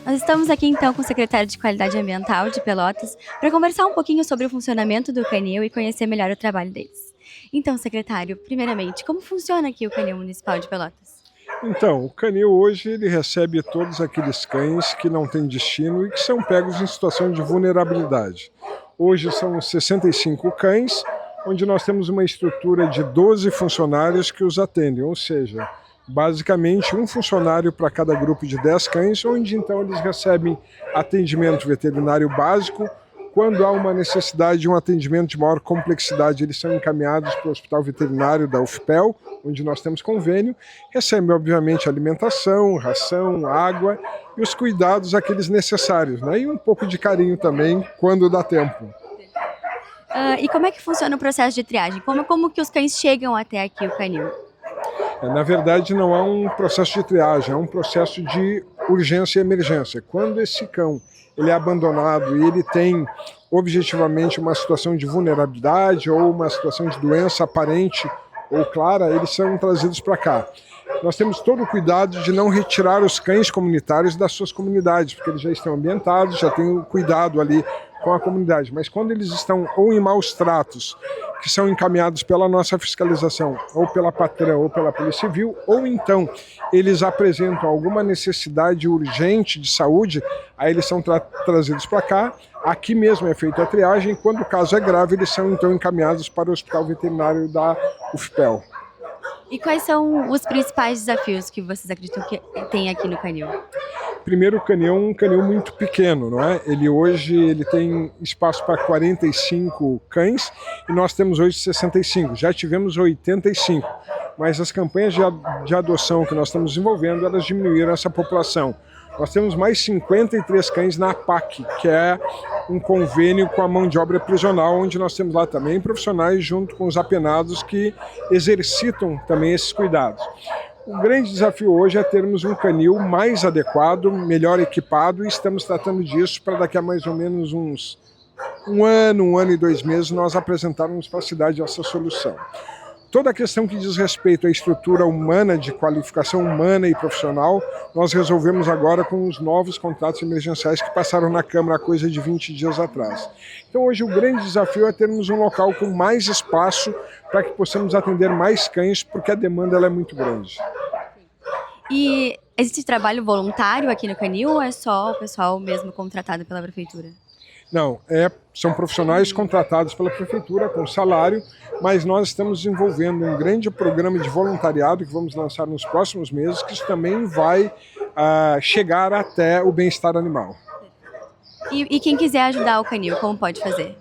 Nós estamos aqui então com o secretário de Qualidade Ambiental de Pelotas para conversar um pouquinho sobre o funcionamento do canil e conhecer melhor o trabalho deles. Então, secretário, primeiramente, como funciona aqui o Canil Municipal de Pelotas? Então, o canil hoje ele recebe todos aqueles cães que não têm destino e que são pegos em situação de vulnerabilidade. Hoje são 65 cães, onde nós temos uma estrutura de 12 funcionários que os atendem, ou seja, basicamente um funcionário para cada grupo de 10 cães, onde então eles recebem atendimento veterinário básico. Quando há uma necessidade de um atendimento de maior complexidade, eles são encaminhados para o Hospital Veterinário da UFPEL, onde nós temos convênio, recebem obviamente alimentação, ração, água e os cuidados aqueles necessários, né? E um pouco de carinho também, quando dá tempo. E como é que funciona o processo de triagem? Como que os cães chegam até aqui o canil? Na verdade, não é um processo de triagem, é um processo de urgência e emergência. Quando esse cão ele é abandonado e ele tem objetivamente uma situação de vulnerabilidade ou uma situação de doença aparente ou clara, eles são trazidos para cá. nós temos todo o cuidado de não retirar os cães comunitários das suas comunidades, porque eles já estão ambientados, já têm o cuidado ali com a comunidade. Mas quando eles estão ou em maus tratos, que são encaminhados pela nossa fiscalização, ou pela Patran, ou pela Polícia Civil, ou então eles apresentam alguma necessidade urgente de saúde, aí eles são trazidos para cá, aqui mesmo é feita a triagem, e quando o caso é grave, eles são então encaminhados para o Hospital Veterinário da UFPEL. E quais são os principais desafios que vocês acreditam que tem aqui no canil? Primeiro, o canil é um canil muito pequeno, não é? Hoje ele tem espaço para 45 cães e nós temos hoje 65, já tivemos 85, mas as campanhas de adoção que nós estamos desenvolvendo, elas diminuíram essa população. Nós temos mais 53 cães na APAC, que é um convênio com a mão de obra prisional, onde nós temos lá também profissionais junto com os apenados que exercitam também esses cuidados. O grande desafio hoje é termos um canil mais adequado, melhor equipado, e estamos tratando disso para daqui a mais ou menos um ano e 2 meses, nós apresentarmos para a cidade essa solução. Toda a questão que diz respeito à estrutura humana, de qualificação humana e profissional, nós resolvemos agora com os novos contratos emergenciais que passaram na Câmara há coisa de 20 dias atrás. Então hoje o grande desafio é termos um local com mais espaço para que possamos atender mais cães, porque a demanda ela é muito grande. E existe trabalho voluntário aqui no canil ou é só o pessoal mesmo contratado pela prefeitura? Não, são profissionais contratados pela prefeitura com salário, mas nós estamos desenvolvendo um grande programa de voluntariado que vamos lançar nos próximos meses, que isso também vai chegar até o bem-estar animal. E quem quiser ajudar o canil, como pode fazer?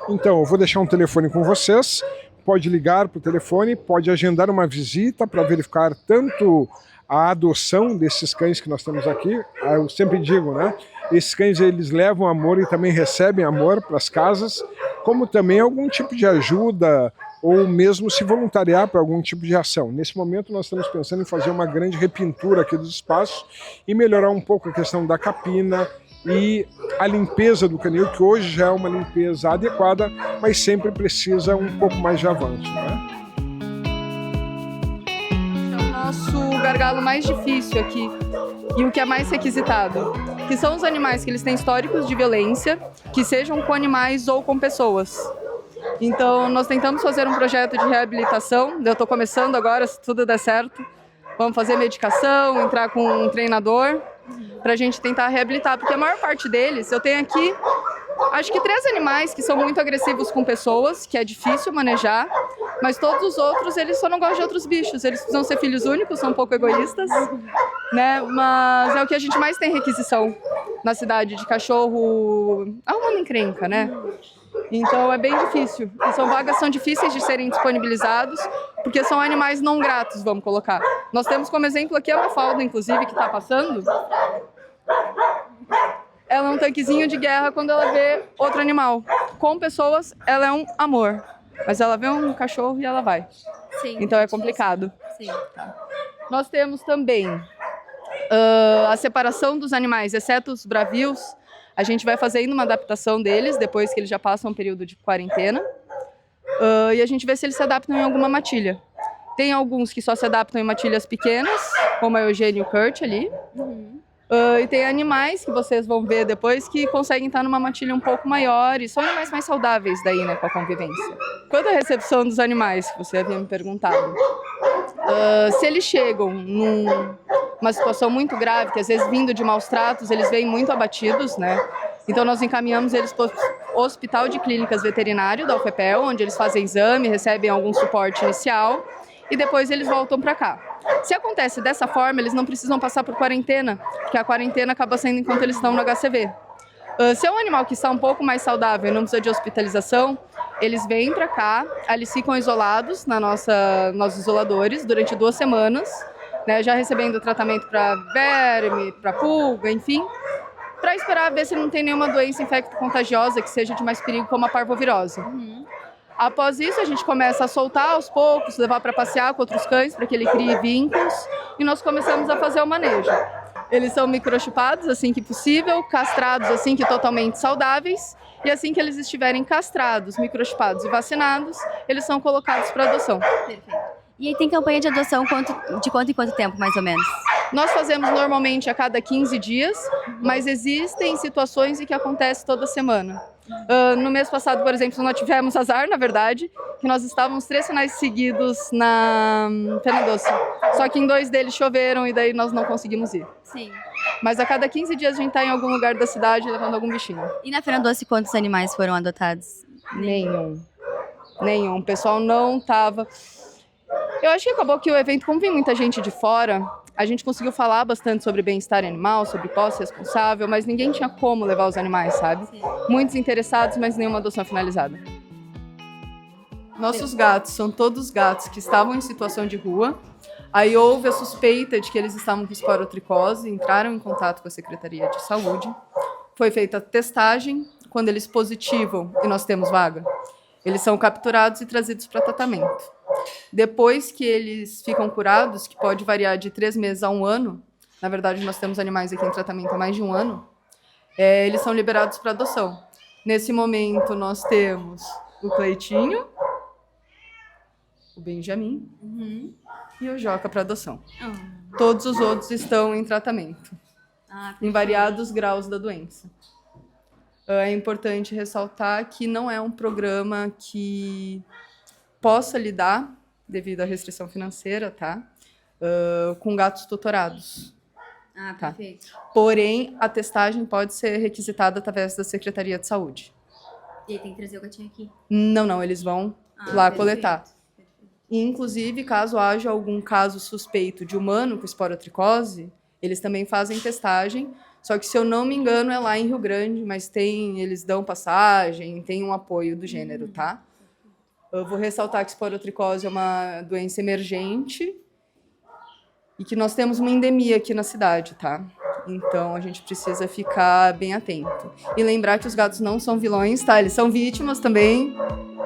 Então, eu vou deixar um telefone com vocês, pode ligar para o telefone, pode agendar uma visita para verificar tanto a adoção desses cães que nós temos aqui. Eu sempre digo, né? Esses cães eles levam amor e também recebem amor para as casas, como também algum tipo de ajuda ou mesmo se voluntariar para algum tipo de ação. Nesse momento nós estamos pensando em fazer uma grande repintura aqui dos espaços e melhorar um pouco a questão da capina e a limpeza do canil, que hoje já é uma limpeza adequada, mas sempre precisa um pouco mais de avanço, né? Nosso gargalo mais difícil aqui e o que é mais requisitado, que são os animais que eles têm históricos de violência, que sejam com animais ou com pessoas. Então nós tentamos fazer um projeto de reabilitação, eu estou começando agora, se tudo der certo, vamos fazer medicação, entrar com um treinador para a gente tentar reabilitar, porque a maior parte deles, eu tenho aqui acho que 3 animais que são muito agressivos com pessoas, que é difícil manejar, mas todos os outros, eles só não gostam de outros bichos. Eles precisam ser filhos únicos, são um pouco egoístas, né? Mas é o que a gente mais tem requisição na cidade, de cachorro. Há uma encrenca, né? Então é bem difícil. E são vagas são difíceis de serem disponibilizados, porque são animais não gratos, vamos colocar. Nós temos como exemplo aqui a Mafalda, inclusive, que está passando. Ela é um tanquezinho de guerra quando ela vê outro animal. Com pessoas, ela é um amor. Mas ela vê um cachorro e ela vai. Sim. Então é complicado. Sim. Nós temos também a separação dos animais, exceto os bravios. A gente vai fazendo uma adaptação deles, depois que eles já passam um período de quarentena. E a gente vê se eles se adaptam em alguma matilha. Tem alguns que só se adaptam em matilhas pequenas, como a Eugênio e o Kurt ali. E tem animais que vocês vão ver depois que conseguem estar numa matilha um pouco maior e são animais mais saudáveis daí, né, com a convivência. Quanto à recepção dos animais, que você havia me perguntado, se eles chegam numa situação muito grave, que às vezes vindo de maus tratos, eles vêm muito abatidos, né? Então nós encaminhamos eles para o Hospital de Clínicas Veterinário da UFPEL, onde eles fazem exame, recebem algum suporte inicial e depois eles voltam para cá. Se acontece dessa forma, eles não precisam passar por quarentena, porque a quarentena acaba sendo enquanto eles estão no HCV. Se é um animal que está um pouco mais saudável e não precisa de hospitalização, eles vêm para cá, eles ficam isolados nos isoladores durante 2 semanas, né, já recebendo tratamento para verme, para pulga, enfim, para esperar ver se não tem nenhuma doença infecto-contagiosa que seja de mais perigo, como a parvovirose. Após isso, a gente começa a soltar aos poucos, levar para passear com outros cães, para que ele crie vínculos, e nós começamos a fazer o manejo. Eles são microchipados assim que possível, castrados assim que totalmente saudáveis, e assim que eles estiverem castrados, microchipados e vacinados, eles são colocados para adoção. Perfeito. E aí tem campanha de adoção de quanto em quanto tempo, mais ou menos? Nós fazemos normalmente a cada 15 dias, mas existem situações em que acontece toda semana. No mês passado, por exemplo, nós tivemos azar, na verdade, que nós estávamos 3 finais seguidos na Fena Doce. Só que em 2 deles choveram e daí nós não conseguimos ir. Sim. Mas a cada 15 dias a gente está em algum lugar da cidade levando algum bichinho. E na Fena Doce, quantos animais foram adotados? Nenhum. O pessoal não estava... Eu acho que acabou que o evento, como vem muita gente de fora, a gente conseguiu falar bastante sobre bem-estar animal, sobre posse responsável, mas ninguém tinha como levar os animais, sabe? Sim. Muitos interessados, mas nenhuma adoção finalizada. Nossos gatos são todos gatos que estavam em situação de rua. Aí houve a suspeita de que eles estavam com esporotricose, entraram em contato com a Secretaria de Saúde. Foi feita a testagem. Quando eles positivam e nós temos vaga, eles são capturados e trazidos para tratamento. Depois que eles ficam curados, que pode variar de 3 meses a 1 ano, na verdade nós temos animais aqui em tratamento há mais de 1 ano, eles são liberados para adoção. Nesse momento nós temos o Cleitinho, o Benjamin e o Joca para adoção. Todos os outros estão em tratamento, em variados graus da doença. É importante ressaltar que não é um programa que possa lidar, devido à restrição financeira, tá? Com gatos tutorados. Tá. Perfeito. Porém, a testagem pode ser requisitada através da Secretaria de Saúde. E aí tem que trazer o gatinho aqui? Não, eles vão lá perfeito. coletar. E, inclusive, caso haja algum caso suspeito de humano com esporotricose, eles também fazem testagem. Só que, se eu não me engano, é lá em Rio Grande, mas eles dão passagem, tem um apoio do gênero, tá? Eu vou ressaltar que esporotricose é uma doença emergente e que nós temos uma endemia aqui na cidade, tá? Então, a gente precisa ficar bem atento. E lembrar que os gatos não são vilões, tá? Eles são vítimas também.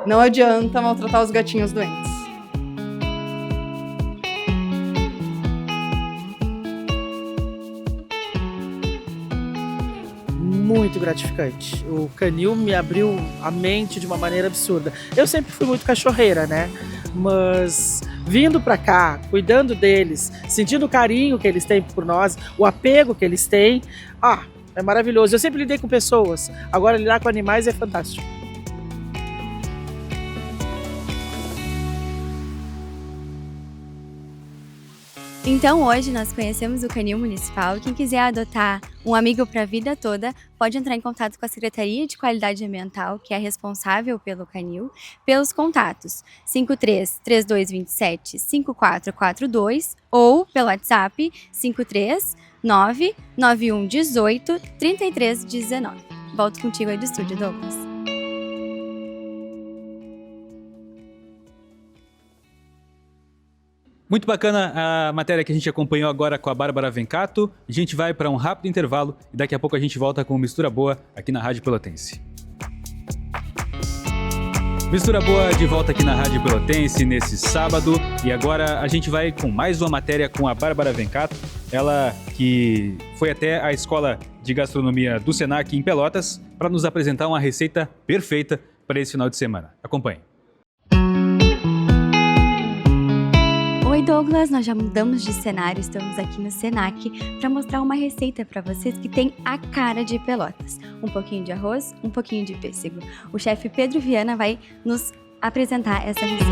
Não adianta maltratar os gatinhos doentes. Muito gratificante. O canil me abriu a mente de uma maneira absurda. Eu sempre fui muito cachorreira, né? Mas vindo pra cá, cuidando deles, sentindo o carinho que eles têm por nós, o apego que eles têm, é maravilhoso. Eu sempre lidei com pessoas, agora lidar com animais é fantástico. Então hoje nós conhecemos o Canil Municipal. Quem quiser adotar um amigo para a vida toda, pode entrar em contato com a Secretaria de Qualidade Ambiental, que é responsável pelo canil, pelos contatos 53 3227 5442 ou pelo WhatsApp 53 99118 3319. Volto contigo aí do estúdio, Douglas. Muito bacana a matéria que a gente acompanhou agora com a Bárbara Vencato. A gente vai para um rápido intervalo e daqui a pouco a gente volta com Mistura Boa aqui na Rádio Pelotense. Mistura Boa de volta aqui na Rádio Pelotense nesse sábado e agora a gente vai com mais uma matéria com a Bárbara Vencato. Ela que foi até a Escola de Gastronomia do Senac em Pelotas para nos apresentar uma receita perfeita para esse final de semana. Acompanhe. Oi Douglas, nós já mudamos de cenário, estamos aqui no Senac para mostrar uma receita para vocês que tem a cara de Pelotas. Um pouquinho de arroz, um pouquinho de pêssego. O chefe Pedro Viana vai nos apresentar essa receita.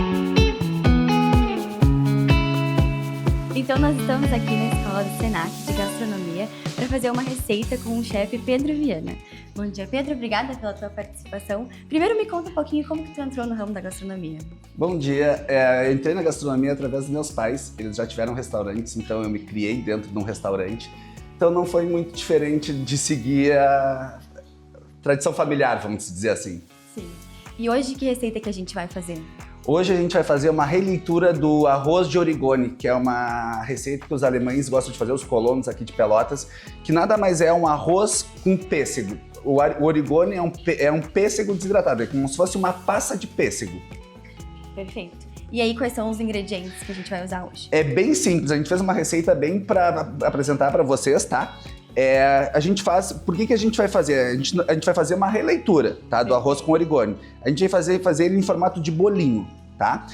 Então nós estamos aqui na Escola do Senac de Gastronomia para fazer uma receita com o chefe Pedro Viana. Bom dia, Pedro, obrigada pela tua participação. Primeiro me conta um pouquinho como que tu entrou no ramo da gastronomia. Bom dia, eu entrei na gastronomia através dos meus pais, eles já tiveram restaurantes, então eu me criei dentro de um restaurante. Então não foi muito diferente de seguir a tradição familiar, vamos dizer assim. Sim. E hoje que receita que a gente vai fazer? Hoje a gente vai fazer uma releitura do arroz de origone, que é uma receita que os alemães gostam de fazer, os colonos aqui de Pelotas, que nada mais é um arroz com pêssego. O origone é um pêssego desidratado, é como se fosse uma passa de pêssego. Perfeito. E aí, quais são os ingredientes que a gente vai usar hoje? É bem simples, a gente fez uma receita bem para apresentar para vocês, tá? A gente faz, por que a gente vai fazer? A gente vai fazer uma releitura, tá? Do arroz com origone. A gente vai fazer ele em formato de bolinho, tá?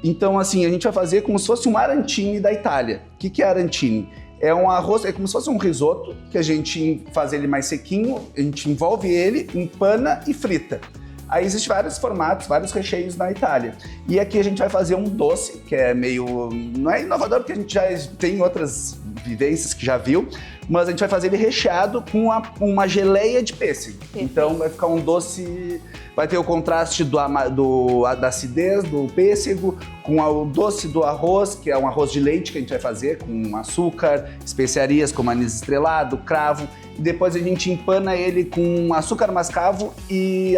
Então, assim, a gente vai fazer como se fosse um arancine da Itália. O que é arancine? É um arroz, é como se fosse um risoto, que a gente faz ele mais sequinho, a gente envolve ele, empana e frita. Aí existem vários formatos, vários recheios na Itália. E aqui a gente vai fazer um doce, que é meio... não é inovador, porque a gente já tem outras vivências que já viu, mas a gente vai fazer ele recheado com uma geleia de pêssego. Então vai ficar um doce... vai ter o contraste da acidez do pêssego com o doce do arroz, que é um arroz de leite que a gente vai fazer com açúcar, especiarias como anis estrelado, cravo. E depois a gente empana ele com açúcar mascavo e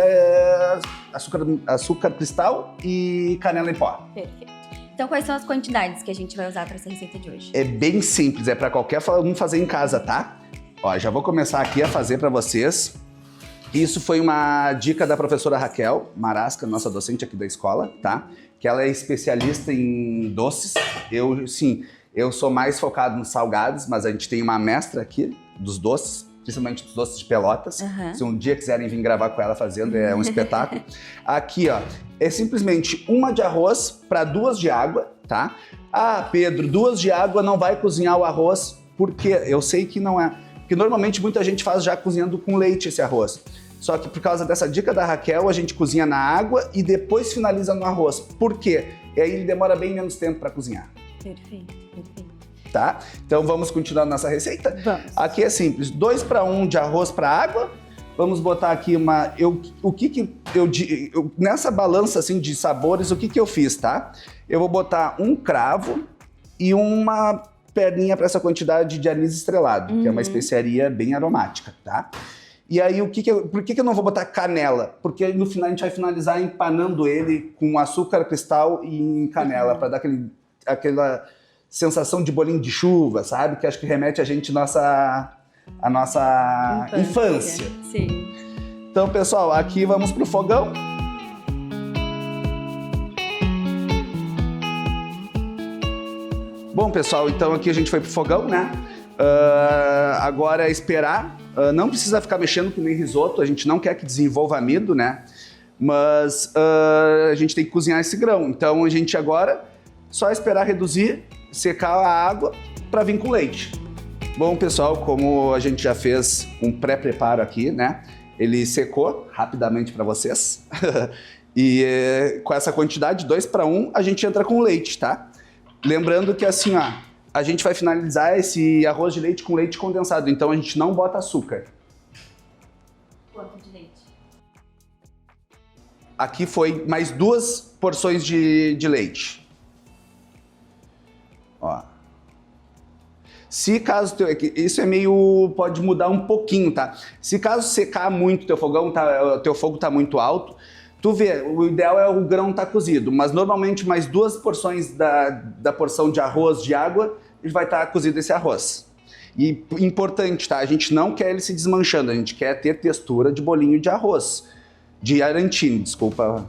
açúcar cristal e canela em pó. Perfeito. Então, quais são as quantidades que a gente vai usar para essa receita de hoje? É bem simples, é para qualquer um fazer em casa, tá? Ó, já vou começar aqui a fazer para vocês. Isso foi uma dica da professora Raquel Marasca, nossa docente aqui da escola, tá? Que ela é especialista em doces. Eu sou mais focado nos salgados, mas a gente tem uma mestra aqui dos doces, principalmente dos doces de Pelotas. Se um dia quiserem vir gravar com ela fazendo, é um espetáculo. Aqui, ó, é simplesmente 1 de arroz para 2 de água, tá? Ah, Pedro, 2 de água não vai cozinhar o arroz, porque eu sei que não é. Porque normalmente muita gente faz já cozinhando com leite esse arroz. Só que por causa dessa dica da Raquel, a gente cozinha na água e depois finaliza no arroz. Por quê? E aí ele demora bem menos tempo para cozinhar. Perfeito, perfeito. Tá? Então vamos continuar nossa receita? Vamos. Aqui é simples, 2 para 1 de arroz para água. Vamos botar aqui nessa balança assim de sabores, o que eu fiz, tá? Eu vou botar um cravo e uma perninha para essa quantidade de anis estrelado, que é uma especiaria bem aromática, tá? E aí, por que eu não vou botar canela? Porque no final a gente vai finalizar empanando ele com açúcar cristal e canela, para dar aquela sensação de bolinho de chuva, sabe? Que acho que remete a gente à nossa infância. Sim. Então, pessoal, aqui vamos pro fogão. Bom, pessoal, então aqui a gente foi pro fogão, né? Agora é esperar. Não precisa ficar mexendo que nem risoto, a gente não quer que desenvolva amido, né? Mas a gente tem que cozinhar esse grão. Então a gente agora só esperar reduzir, secar a água para vir com leite. Bom, pessoal, como a gente já fez um pré-preparo aqui, né? Ele secou rapidamente para vocês. E com essa quantidade, 2 para 1, a gente entra com leite, tá? Lembrando que assim, ó, a gente vai finalizar esse arroz de leite com leite condensado, então a gente não bota açúcar. Quanto de leite? Aqui foi mais 2 porções de leite. Ó. Se caso isso é meio, pode mudar um pouquinho, tá? Se caso secar muito teu fogo tá muito alto, tu vê, o ideal é o grão tá cozido, mas normalmente mais 2 porções da porção de arroz de água vai estar cozido esse arroz. E importante, tá? A gente não quer ele se desmanchando, a gente quer ter textura de bolinho de arroz, de arancine, desculpa.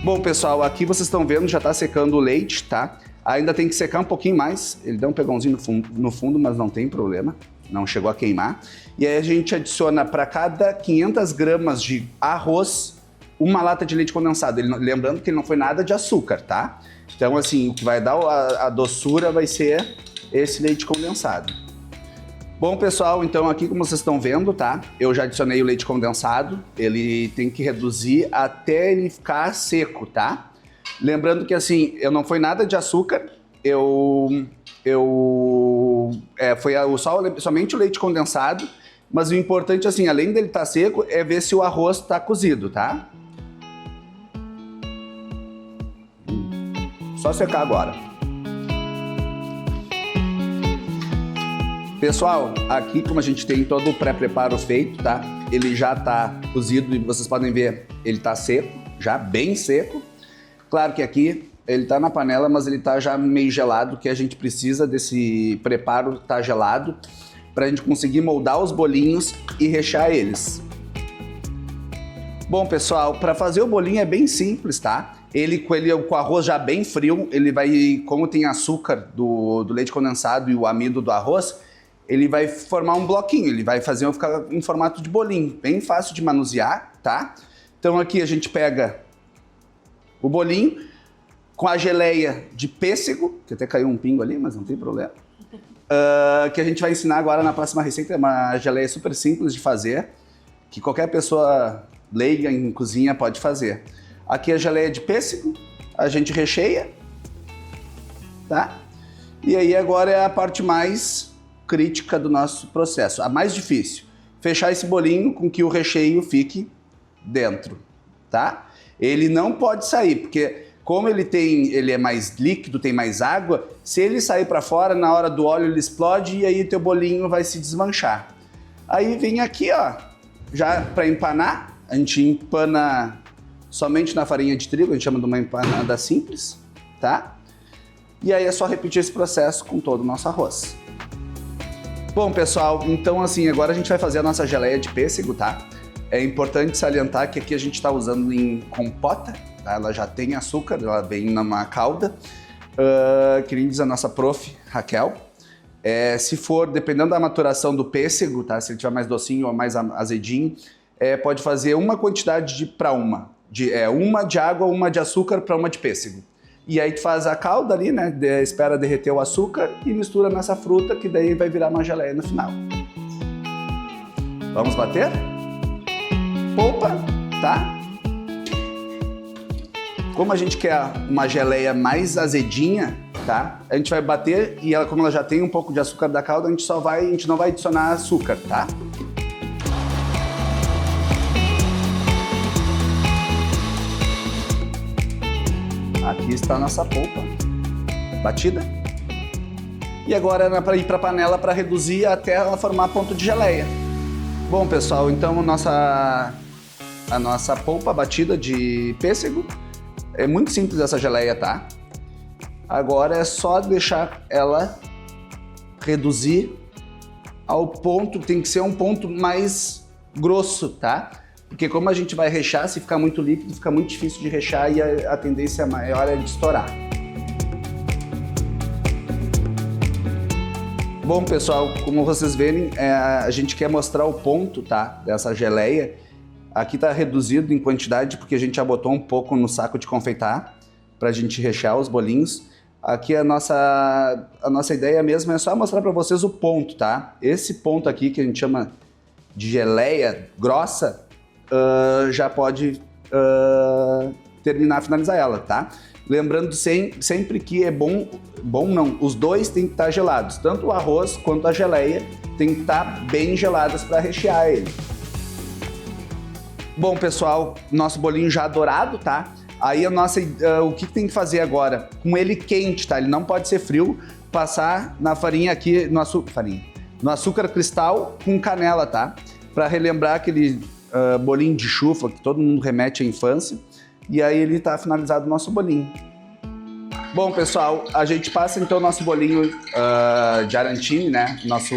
Bom, pessoal, aqui vocês estão vendo, já tá secando o leite, tá? Ainda tem que secar um pouquinho mais, ele dá um pegãozinho no fundo, mas não tem problema, não chegou a queimar. E aí a gente adiciona para cada 500 gramas de arroz, 1 lata de leite condensado. Lembrando que ele não foi nada de açúcar, tá? Então, assim, o que vai dar a doçura vai ser esse leite condensado. Bom, pessoal, então aqui como vocês estão vendo, tá? Eu já adicionei o leite condensado. Ele tem que reduzir até ele ficar seco, tá? Lembrando que, assim, eu não foi nada de açúcar. Foi somente o leite condensado. Mas o importante, assim, além dele estar seco, é ver se o arroz está cozido, tá? Só secar agora. Pessoal, aqui como a gente tem todo o pré-preparo feito, tá? Ele já tá cozido e vocês podem ver, ele tá seco, já bem seco. Claro que aqui ele tá na panela, mas ele tá já meio gelado, que a gente precisa desse preparo tá gelado pra gente conseguir moldar os bolinhos e rechear eles. Bom, pessoal, para fazer o bolinho é bem simples, tá? Ele com o arroz já bem frio, ele vai, como tem açúcar do leite condensado e o amido do arroz, ele vai formar um bloquinho, ele vai ficar em formato de bolinho, bem fácil de manusear, tá? Então aqui a gente pega o bolinho com a geleia de pêssego, que até caiu um pingo ali, mas não tem problema. Que a gente vai ensinar agora na próxima receita. É uma geleia super simples de fazer, que qualquer pessoa leiga em cozinha pode fazer. Aqui a geleia de pêssego, a gente recheia, tá? E aí agora é a parte mais crítica do nosso processo, a mais difícil. Fechar esse bolinho com que o recheio fique dentro, tá? Ele não pode sair, porque como ele é mais líquido, tem mais água, se ele sair para fora, na hora do óleo ele explode e aí teu bolinho vai se desmanchar. Aí vem aqui, ó, já para empanar, a gente empana somente na farinha de trigo, a gente chama de uma empanada simples, tá? E aí é só repetir esse processo com todo o nosso arroz. Bom, pessoal, então assim, agora a gente vai fazer a nossa geleia de pêssego, tá? É importante salientar que aqui a gente está usando em compota, tá? Ela já tem açúcar, ela vem numa calda. Que nem diz a nossa prof, Raquel. Se for, dependendo da maturação do pêssego, tá? Se ele tiver mais docinho ou mais azedinho, pode fazer uma quantidade para uma. Uma de água, uma de açúcar para uma de pêssego. E aí tu faz a calda ali, né? Espera derreter o açúcar e mistura nessa fruta, que daí vai virar uma geleia no final. Vamos bater? Polpa, tá? Como a gente quer uma geleia mais azedinha, tá? A gente vai bater e ela, como ela já tem um pouco de açúcar da calda, a gente não vai adicionar açúcar, tá? Aqui está a nossa polpa batida. E agora é para ir para a panela para reduzir até ela formar ponto de geleia. Bom, pessoal, então a nossa polpa batida de pêssego, é muito simples essa geleia, tá? Agora é só deixar ela reduzir ao ponto, tem que ser um ponto mais grosso, tá? Porque como a gente vai rechear, se ficar muito líquido, fica muito difícil de rechear e a tendência maior é de estourar. Bom, pessoal, como vocês verem, a gente quer mostrar o ponto, tá, dessa geleia. Aqui tá reduzido em quantidade porque a gente já botou um pouco no saco de confeitar pra gente rechear os bolinhos. Aqui a nossa ideia mesmo é só mostrar para vocês o ponto, tá? Esse ponto aqui que a gente chama de geleia grossa, já pode finalizar ela, tá? Lembrando sempre que é bom não, os dois têm que estar gelados, tanto o arroz quanto a geleia tem que estar bem geladas para rechear ele. Bom, pessoal, nosso bolinho já dourado, tá? Aí o que tem que fazer agora? Com ele quente, tá? Ele não pode ser frio, passar na farinha aqui, no açúcar cristal com canela, tá? Para relembrar aquele bolinho de chufa que todo mundo remete à infância. E aí ele tá finalizado o nosso bolinho. Bom, pessoal, a gente passa então o nosso bolinho de arancine, né? Nosso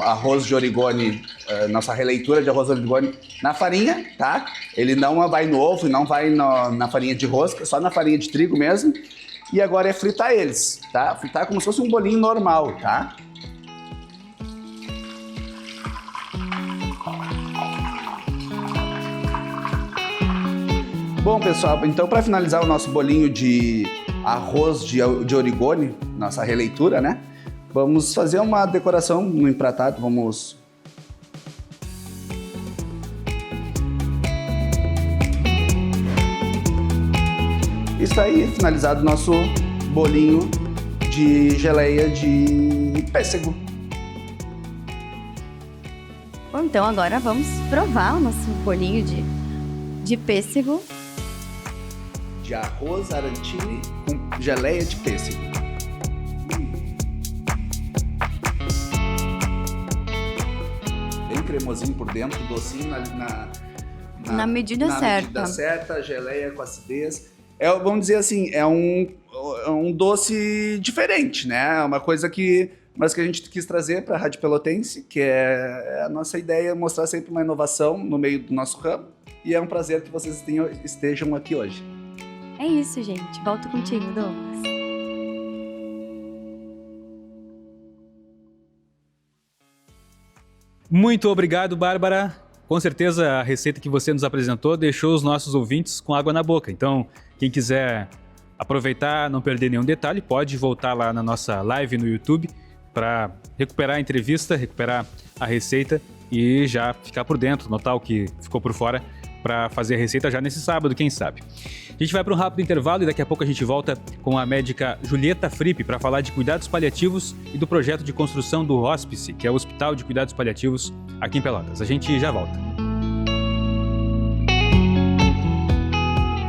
arroz de origone, nossa releitura de arroz de origone na farinha, tá? Ele não vai no ovo, não vai na farinha de rosca, só na farinha de trigo mesmo. E agora é fritar eles, tá? Fritar como se fosse um bolinho normal, tá? Bom, pessoal, então para finalizar o nosso bolinho de arroz de origone, nossa releitura, né? Vamos fazer uma decoração no empratado, vamos... Isso aí, finalizado o nosso bolinho de geleia de pêssego. Bom, então agora vamos provar o nosso bolinho de pêssego. De arroz arancine com geleia de pêssego. Bem cremosinho por dentro, docinho na medida certa. Na medida certa, geleia com acidez. Vamos dizer assim, é um doce diferente, né? É uma coisa mas que a gente quis trazer para a Rádio Pelotense, que é a nossa ideia, mostrar sempre uma inovação no meio do nosso ramo. E é um prazer que vocês estejam aqui hoje. É isso, gente. Volto contigo, Douglas. Muito obrigado, Bárbara. com certeza a receita que você nos apresentou deixou os nossos ouvintes com água na boca. Então, quem quiser aproveitar, não perder nenhum detalhe, pode voltar lá na nossa live no YouTube para recuperar a entrevista, recuperar a receita e já ficar por dentro, notar o que ficou por fora para fazer a receita já nesse sábado, quem sabe. A gente vai para um rápido intervalo e daqui a pouco a gente volta com a médica Julieta Fripp para falar de cuidados paliativos e do projeto de construção do Hospice, que é o Hospital de Cuidados Paliativos aqui em Pelotas. A gente já volta.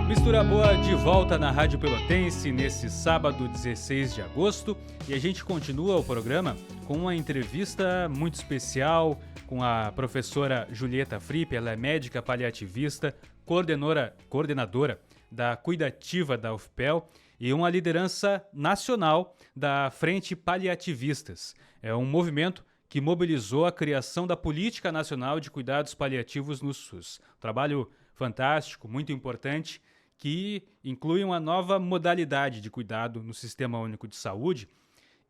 Mistura Boa de volta na Rádio Pelotense nesse sábado 16 de agosto e a gente continua o programa com uma entrevista muito especial com a professora Julieta Fripp. Ela é médica paliativista, coordenadora da Cuidativa da UFPEL e uma liderança nacional da Frente Paliativistas. É um movimento que mobilizou a criação da Política Nacional de Cuidados Paliativos no SUS. Um trabalho fantástico, muito importante, que inclui uma nova modalidade de cuidado no Sistema Único de Saúde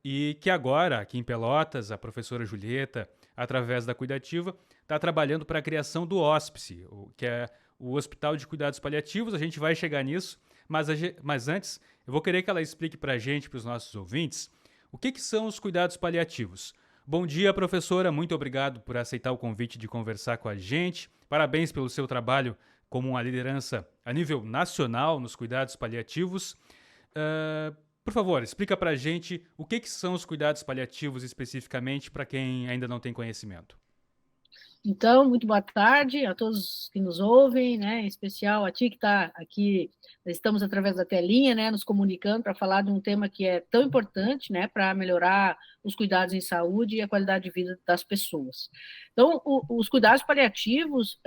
e que agora, aqui em Pelotas, a professora Julieta, através da Cuidativa, está trabalhando para a criação do Hospice, que é o Hospital de Cuidados Paliativos. A gente vai chegar nisso, mas antes eu vou querer que ela explique para a gente, para os nossos ouvintes, o que são os cuidados paliativos. Bom dia, professora, muito obrigado por aceitar o convite de conversar com a gente. Parabéns pelo seu trabalho como uma liderança a nível nacional nos cuidados paliativos. Por favor, explica para a gente o que são os cuidados paliativos especificamente para quem ainda não tem conhecimento. Então, muito boa tarde a todos que nos ouvem, né? Em especial a ti que está aqui, estamos através da telinha, né? Nos comunicando para falar de um tema que é tão importante, né? Para melhorar os cuidados em saúde e a qualidade de vida das pessoas. Então, os cuidados paliativos,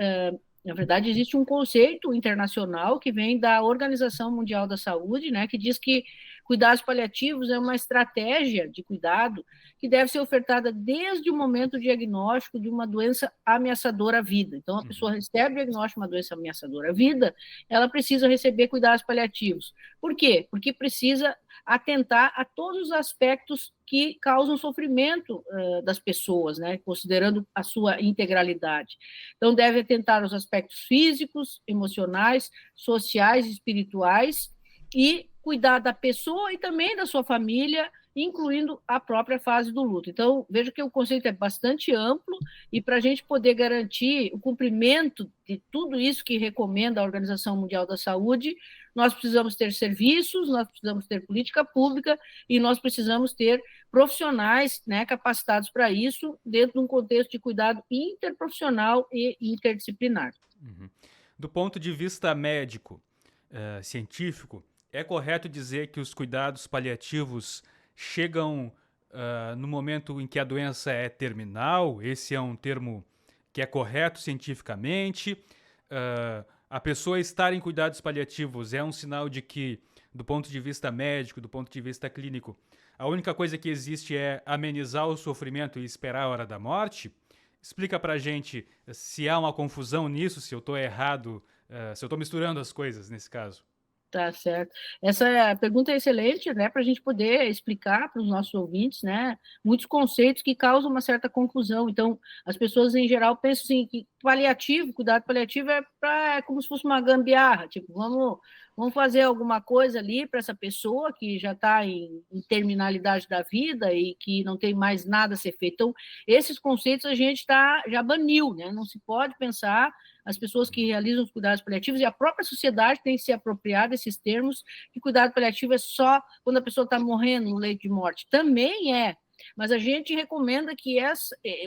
na verdade, existe um conceito internacional que vem da Organização Mundial da Saúde, né? Que diz que cuidados paliativos é uma estratégia de cuidado que deve ser ofertada desde o momento do diagnóstico de uma doença ameaçadora à vida. Então, a pessoa recebe o diagnóstico de uma doença ameaçadora à vida, ela precisa receber cuidados paliativos. Por quê? Porque precisa atentar a todos os aspectos que causam sofrimento das pessoas, né, considerando a sua integralidade. Então, deve atentar aos aspectos físicos, emocionais, sociais, espirituais e cuidar da pessoa e também da sua família, incluindo a própria fase do luto. Então, veja que o conceito é bastante amplo e para a gente poder garantir o cumprimento de tudo isso que recomenda a Organização Mundial da Saúde, nós precisamos ter serviços, nós precisamos ter política pública e nós precisamos ter profissionais, né, capacitados para isso, dentro de um contexto de cuidado interprofissional e interdisciplinar. Uhum. Do ponto de vista médico, científico, é correto dizer que os cuidados paliativos chegam no momento em que a doença é terminal? Esse é um termo que é correto cientificamente? A pessoa estar em cuidados paliativos é um sinal de que, do ponto de vista médico, do ponto de vista clínico, a única coisa que existe é amenizar o sofrimento e esperar a hora da morte? Explica pra gente se há uma confusão nisso, se eu estou errado, se eu estou misturando as coisas nesse caso. Tá certo. Essa pergunta é excelente, né, para a gente poder explicar para os nossos ouvintes, né, muitos conceitos que causam uma certa confusão. Então, as pessoas em geral pensam assim que paliativo, cuidado paliativo é como se fosse uma gambiarra, tipo, vamos fazer alguma coisa ali para essa pessoa que já está em terminalidade da vida e que não tem mais nada a ser feito. Então, esses conceitos a gente já baniu, né? Não se pode pensar as pessoas que realizam os cuidados paliativos e a própria sociedade tem que se apropriar desses termos, que cuidado paliativo é só quando a pessoa está morrendo no leito de morte. Também é, mas a gente recomenda que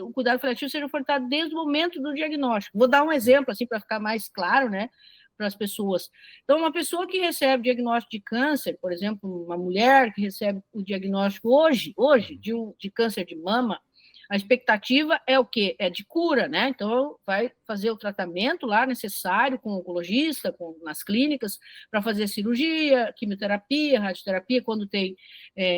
o cuidado paliativo seja ofertado desde o momento do diagnóstico. Vou dar um exemplo, assim, para ficar mais claro, né, para as pessoas. Então, uma pessoa que recebe diagnóstico de câncer, por exemplo, uma mulher que recebe o diagnóstico hoje de câncer de mama, a expectativa é o quê? É de cura, né? Então, vai fazer o tratamento lá necessário com o oncologista, nas clínicas, para fazer cirurgia, quimioterapia, radioterapia, quando tem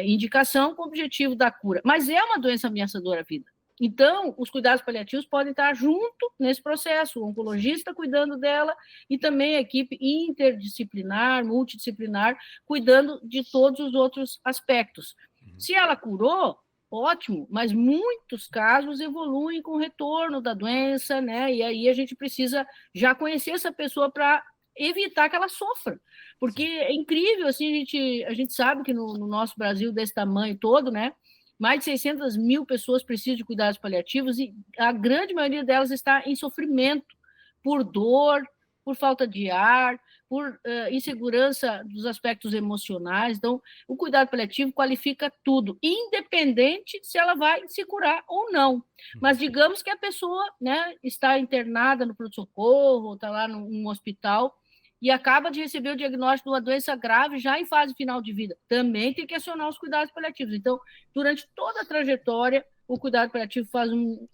indicação com o objetivo da cura. Mas é uma doença ameaçadora à vida. Então, os cuidados paliativos podem estar junto nesse processo, o oncologista cuidando dela e também a equipe interdisciplinar, multidisciplinar, cuidando de todos os outros aspectos. Se ela curou, ótimo, mas muitos casos evoluem com o retorno da doença, né? E aí a gente precisa já conhecer essa pessoa para evitar que ela sofra, porque é incrível, assim, a gente sabe que no nosso Brasil desse tamanho todo, né, mais de 600 mil pessoas precisam de cuidados paliativos e a grande maioria delas está em sofrimento por dor, por falta de ar, por insegurança dos aspectos emocionais. Então, o cuidado paliativo qualifica tudo, independente se ela vai se curar ou não. Mas digamos que a pessoa, né, está internada no pronto-socorro, está lá num hospital e acaba de receber o diagnóstico de uma doença grave já em fase final de vida. Também tem que acionar os cuidados paliativos. Então, durante toda a trajetória, o cuidado paliativo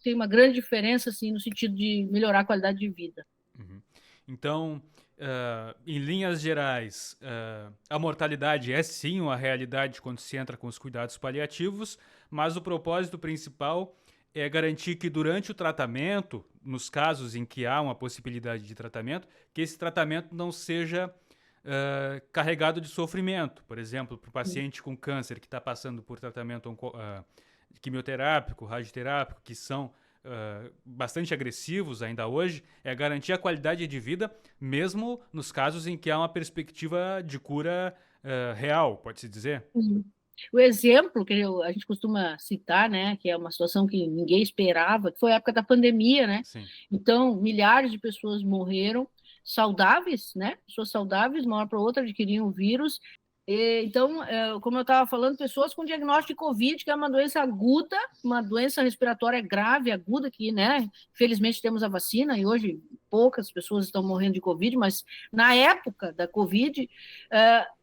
tem uma grande diferença, assim, no sentido de melhorar a qualidade de vida. Uhum. Então, em linhas gerais, a mortalidade é sim uma realidade quando se entra com os cuidados paliativos, mas o propósito principal é garantir que durante o tratamento, nos casos em que há uma possibilidade de tratamento, que esse tratamento não seja carregado de sofrimento. Por exemplo, para o paciente com câncer que está passando por tratamento quimioterápico, radioterápico, que são bastante agressivos ainda hoje, é garantir a qualidade de vida, mesmo nos casos em que há uma perspectiva de cura real, pode-se dizer? Uhum. O exemplo que a gente costuma citar, né, que é uma situação que ninguém esperava, que foi a época da pandemia, né? Sim. Então, milhares de pessoas morreram saudáveis, né? Pessoas saudáveis, uma hora para outra adquiriam o vírus. Então, como eu estava falando, pessoas com diagnóstico de Covid, que é uma doença aguda, uma doença respiratória grave, aguda, que, né, felizmente temos a vacina e hoje poucas pessoas estão morrendo de Covid, mas na época da Covid,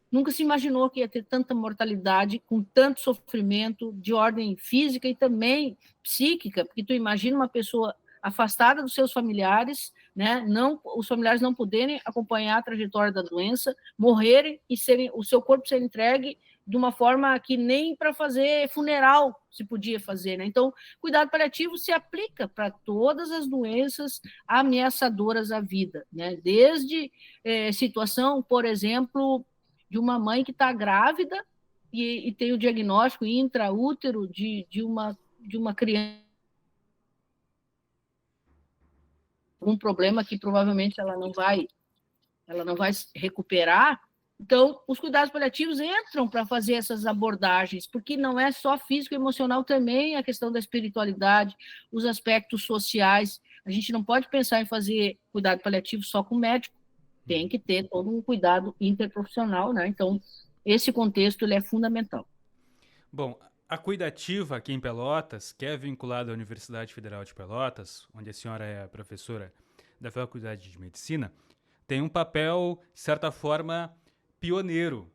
nunca se imaginou que ia ter tanta mortalidade, com tanto sofrimento de ordem física e também psíquica, porque tu imagina uma pessoa afastada dos seus familiares, né? Os familiares não poderem acompanhar a trajetória da doença, morrerem e o seu corpo ser entregue de uma forma que nem para fazer funeral se podia fazer, né? Então, cuidado paliativo se aplica para todas as doenças ameaçadoras à vida, né? Desde situação, por exemplo, de uma mãe que está grávida e tem o diagnóstico intraútero de uma criança um problema que provavelmente ela não vai recuperar. Então, os cuidados paliativos entram para fazer essas abordagens, porque não é só físico e emocional, também a questão da espiritualidade, os aspectos sociais. A gente não pode pensar em fazer cuidado paliativo só com o médico, tem que ter todo um cuidado interprofissional, né? Então, esse contexto ele é fundamental. Bom, a Cuidativa aqui em Pelotas, que é vinculada à Universidade Federal de Pelotas, onde a senhora é professora da Faculdade de Medicina, tem um papel, de certa forma, pioneiro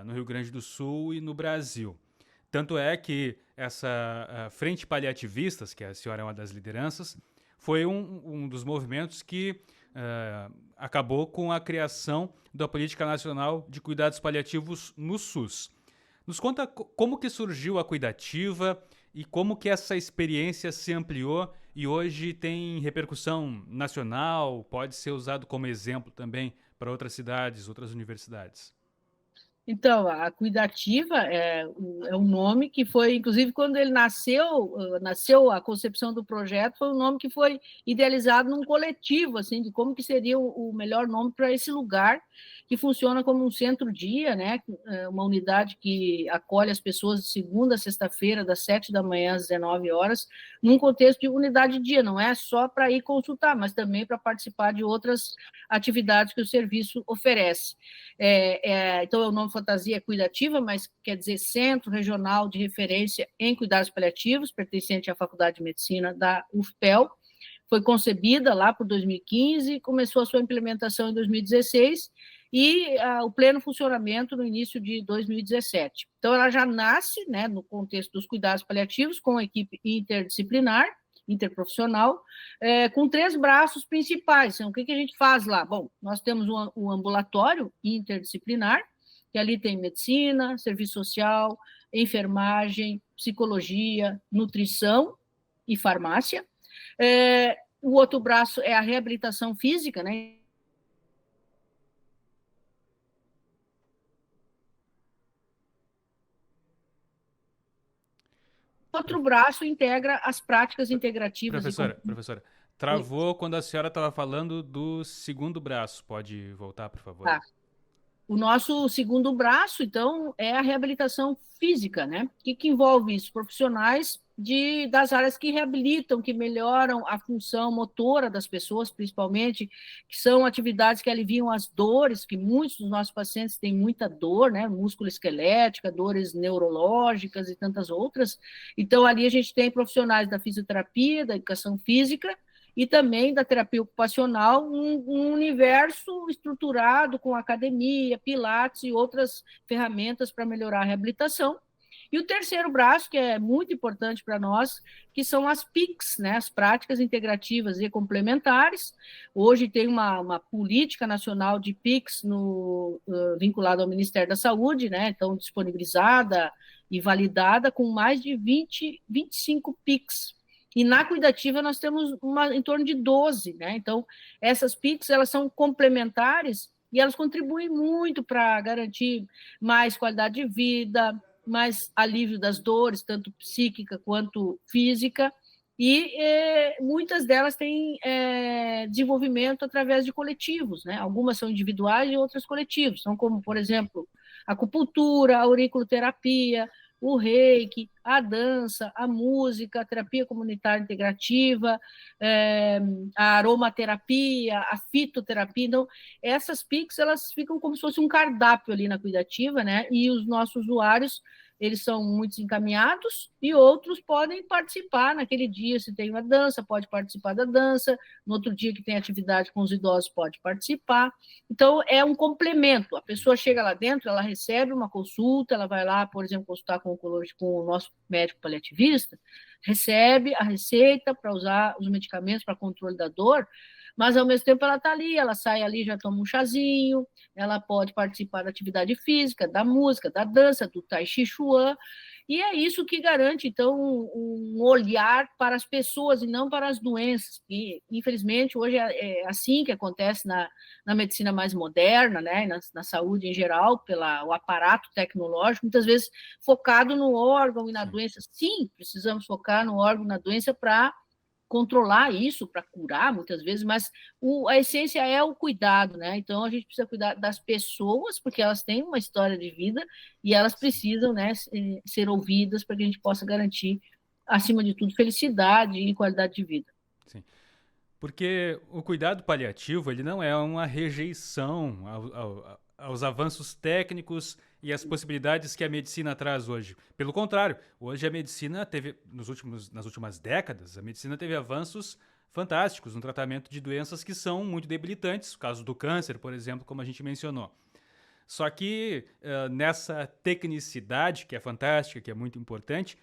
no Rio Grande do Sul e no Brasil. Tanto é que essa Frente Paliativistas, que a senhora é uma das lideranças, foi um dos movimentos que acabou com a criação da Política Nacional de Cuidados Paliativos no SUS. Nos conta como que surgiu a Cuidativa e como que essa experiência se ampliou e hoje tem repercussão nacional, pode ser usado como exemplo também para outras cidades, outras universidades. Então, a Cuidativa é um nome que foi, inclusive, quando ele nasceu a concepção do projeto, foi um nome que foi idealizado num coletivo, assim, de como que seria o melhor nome para esse lugar, que funciona como um centro-dia, né, uma unidade que acolhe as pessoas de segunda a sexta-feira, das 7 da manhã às 19 horas, num contexto de unidade de dia, não é só para ir consultar, mas também para participar de outras atividades que o serviço oferece. Então, o nome fantasia é Cuidativa, mas quer dizer Centro Regional de Referência em Cuidados Paliativos, pertencente à Faculdade de Medicina da UFPEL. Foi concebida lá por 2015, começou a sua implementação em 2016 e o pleno funcionamento no início de 2017. Então, ela já nasce, né, no contexto dos cuidados paliativos, com a equipe interdisciplinar, interprofissional, com 3 braços principais. Então, o que a gente faz lá? Bom, nós temos um ambulatório interdisciplinar, que ali tem medicina, serviço social, enfermagem, psicologia, nutrição e farmácia. O outro braço é a reabilitação física, né? outro braço integra as práticas integrativas. Professora, travou quando a senhora estava falando do segundo braço. Pode voltar, por favor? Tá. O nosso segundo braço, então, é a reabilitação física, né? Que envolve isso? Profissionais das áreas que reabilitam, que melhoram a função motora das pessoas, principalmente, que são atividades que aliviam as dores, que muitos dos nossos pacientes têm muita dor, né? Músculo-esquelética, dores neurológicas e tantas outras. Então, ali a gente tem profissionais da fisioterapia, da educação física, e também da terapia ocupacional, um universo estruturado com academia, pilates e outras ferramentas para melhorar a reabilitação. E o terceiro braço, que é muito importante para nós, que são as PICs, né, as práticas integrativas e complementares. Hoje tem uma política nacional de PICs vinculada ao Ministério da Saúde, né, então disponibilizada e validada com mais de 25 PICs. E na cuidativa nós temos em torno de 12, né? Então, essas PICs, elas são complementares e elas contribuem muito para garantir mais qualidade de vida, mais alívio das dores, tanto psíquica quanto física, e muitas delas têm desenvolvimento através de coletivos, né? Algumas são individuais e outras coletivos, são como, por exemplo, a acupuntura, a auriculoterapia, o reiki, a dança, a música, a terapia comunitária integrativa, a aromaterapia, a fitoterapia. Então, essas PICs, elas ficam como se fosse um cardápio ali na cuidativa, né? E os nossos usuários, eles são muito encaminhados e outros podem participar naquele dia, se tem uma dança, pode participar da dança, no outro dia que tem atividade com os idosos, pode participar. Então, é um complemento. A pessoa chega lá dentro, ela recebe uma consulta, ela vai lá, por exemplo, consultar com o nosso médico paliativista, recebe a receita para usar os medicamentos para controle da dor, mas ao mesmo tempo ela está ali, ela sai ali, já toma um chazinho, ela pode participar da atividade física, da música, da dança, do Tai Chi Chuan, e é isso que garante, então, um olhar para as pessoas e não para as doenças, e infelizmente hoje é assim que acontece na medicina mais moderna, né, na saúde em geral, pelo aparato tecnológico, muitas vezes focado no órgão e na doença. Sim, precisamos focar no órgão e na doença para controlar isso, para curar muitas vezes, mas a essência é o cuidado, né? Então a gente precisa cuidar das pessoas, porque elas têm uma história de vida e elas precisam, né, ser ouvidas para que a gente possa garantir, acima de tudo, felicidade e qualidade de vida. Sim. Porque o cuidado paliativo, ele não é uma rejeição aos avanços técnicos e às possibilidades que a medicina traz hoje. Pelo contrário, hoje a medicina teve, nas últimas décadas, a medicina teve avanços fantásticos no tratamento de doenças que são muito debilitantes, o caso do câncer, por exemplo, como a gente mencionou. Só que nessa tecnicidade, que é fantástica, que é muito importante,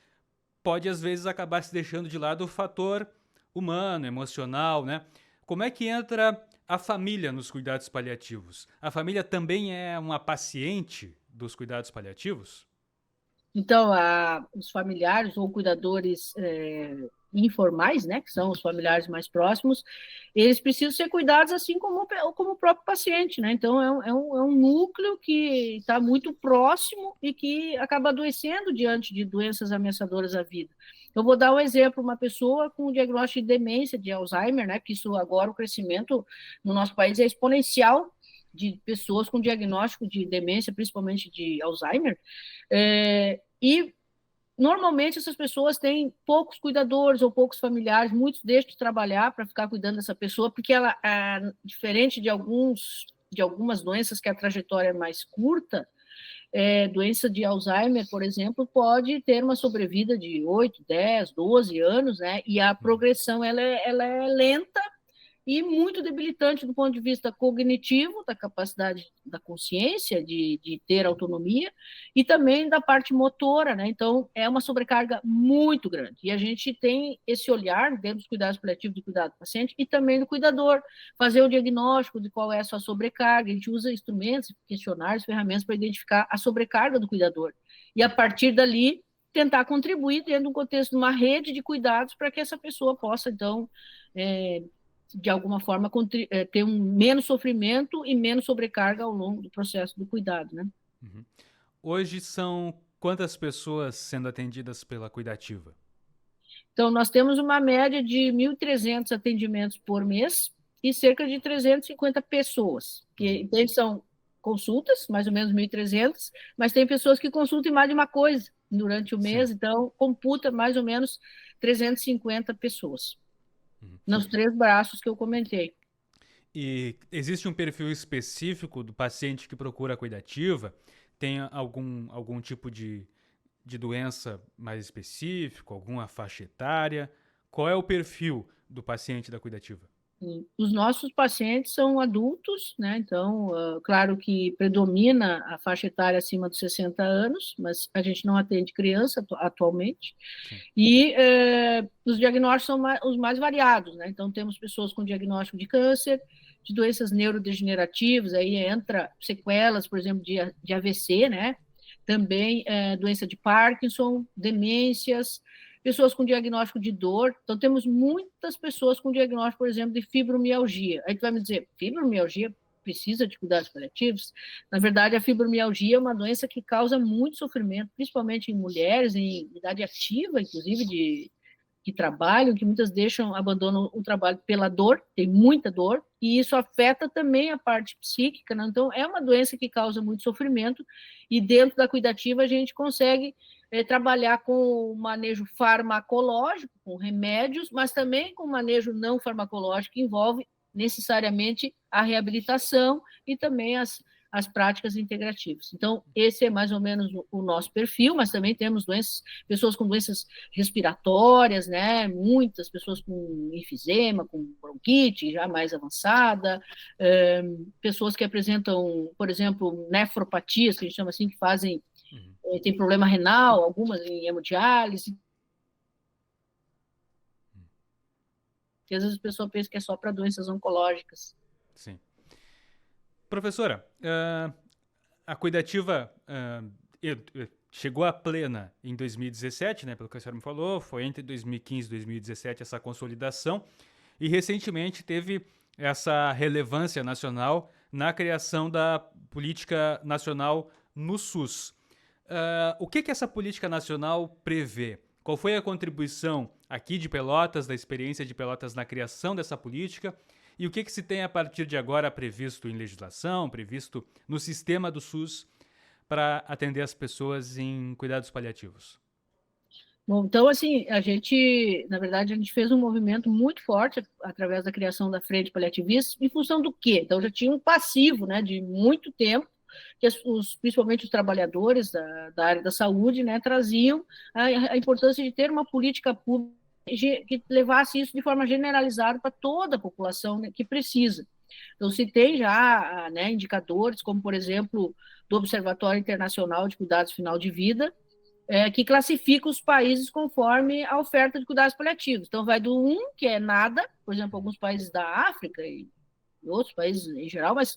pode às vezes acabar se deixando de lado o fator humano, emocional, né? Como é que entra a família nos cuidados paliativos? A família também é uma paciente dos cuidados paliativos? Então, os familiares ou cuidadores informais, né, que são os familiares mais próximos, eles precisam ser cuidados assim como o próprio paciente, né? Então, é um núcleo que está muito próximo e que acaba adoecendo diante de doenças ameaçadoras à vida. Eu vou dar um exemplo, uma pessoa com diagnóstico de demência, de Alzheimer, né, porque isso agora, o crescimento no nosso país é exponencial, de pessoas com diagnóstico de demência, principalmente de Alzheimer, e normalmente essas pessoas têm poucos cuidadores ou poucos familiares, muitos deixam de trabalhar para ficar cuidando dessa pessoa, porque ela, diferente de algumas doenças que a trajetória é mais curta, doença de Alzheimer, por exemplo, pode ter uma sobrevida de 8, 10, 12 anos, né? E a progressão ela é lenta e muito debilitante do ponto de vista cognitivo, da capacidade da consciência, de ter autonomia, e também da parte motora, né? Então, é uma sobrecarga muito grande. E a gente tem esse olhar dentro dos cuidados paliativos do cuidado do paciente e também do cuidador, fazer o diagnóstico de qual é a sua sobrecarga. A gente usa instrumentos, questionários, ferramentas para identificar a sobrecarga do cuidador. E, a partir dali, tentar contribuir dentro de um contexto de uma rede de cuidados para que essa pessoa possa, então, de alguma forma, ter menos sofrimento e menos sobrecarga ao longo do processo do cuidado, né? Uhum. Hoje são quantas pessoas sendo atendidas pela cuidativa? Então, nós temos uma média de 1.300 atendimentos por mês e cerca de 350 pessoas, que são consultas, mais ou menos 1.300, mas tem pessoas que consultam mais de uma coisa durante o mês, então computa mais ou menos 350 pessoas, nos 3 braços que eu comentei. E existe um perfil específico do paciente que procura a cuidativa? Tem algum tipo de doença mais específico, alguma faixa etária? Qual é o perfil do paciente da cuidativa? Os nossos pacientes são adultos, né? Então, claro que predomina a faixa etária acima dos 60 anos, mas a gente não atende criança atualmente. Sim. E os diagnósticos são os mais variados, né? Então, temos pessoas com diagnóstico de câncer, de doenças neurodegenerativas, aí entra sequelas, por exemplo, de AVC, né? Também doença de Parkinson, demências, pessoas com diagnóstico de dor. Então, temos muitas pessoas com diagnóstico, por exemplo, de fibromialgia. Aí tu vai me dizer, fibromialgia precisa de cuidados paliativos? Na verdade, a fibromialgia é uma doença que causa muito sofrimento, principalmente em mulheres, em idade ativa, inclusive que trabalham, que muitas abandonam o trabalho pela dor, tem muita dor, e isso afeta também a parte psíquica, né? Então, é uma doença que causa muito sofrimento, e dentro da cuidativa a gente consegue trabalhar com o manejo farmacológico, com remédios, mas também com manejo não farmacológico, que envolve necessariamente a reabilitação e também as práticas integrativas. Então, esse é mais ou menos o nosso perfil, mas também temos pessoas com doenças respiratórias, né? Muitas pessoas com enfisema, com bronquite já mais avançada, pessoas que apresentam, por exemplo, nefropatias, que a gente chama assim, que fazem, tem problema renal, algumas em hemodiálise. E às vezes a pessoa pensa que é só para doenças oncológicas. Sim. Professora, a cuidativa chegou à plena em 2017, né, pelo que a senhora me falou, foi entre 2015 e 2017 essa consolidação, e recentemente teve essa relevância nacional na criação da política nacional no SUS. O que essa política nacional prevê? Qual foi a contribuição aqui de Pelotas, da experiência de Pelotas na criação dessa política? E o que se tem a partir de agora previsto em legislação, previsto no sistema do SUS para atender as pessoas em cuidados paliativos? Bom, então, assim, na verdade, a gente fez um movimento muito forte através da criação da Frente Paliativista, em função do quê? Então, já tinha um passivo, né, de muito tempo, que principalmente os trabalhadores da área da saúde, né, traziam a importância de ter uma política pública que levasse isso de forma generalizada para toda a população, né, que precisa. Então, se tem já, né, indicadores, como, por exemplo, do Observatório Internacional de Cuidados Final de Vida, que classifica os países conforme a oferta de cuidados paliativos. Então, vai do 1, que é nada, por exemplo, alguns países da África e outros países em geral, mas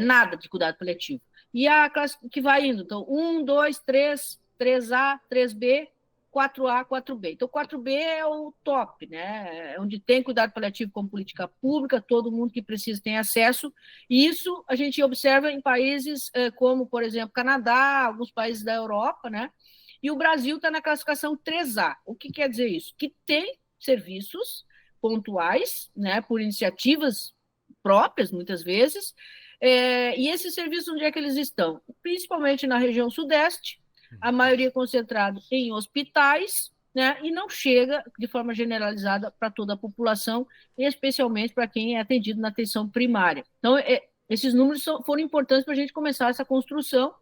nada de cuidado paliativo. E a classe que vai indo, então, 1, 2, 3, 3A, 3B, 4A, 4B. Então, 4B é o top, né? É onde tem cuidado paliativo como política pública, todo mundo que precisa tem acesso. E isso a gente observa em países como, por exemplo, Canadá, alguns países da Europa, né? E o Brasil está na classificação 3A. O que quer dizer isso? Que tem serviços pontuais, né, por iniciativas próprias, muitas vezes, e esses serviços, onde é que eles estão? Principalmente na região sudeste, a maioria concentrada em hospitais, né, e não chega de forma generalizada para toda a população, e especialmente para quem é atendido na atenção primária. Então, esses números foram importantes para a gente começar essa construção.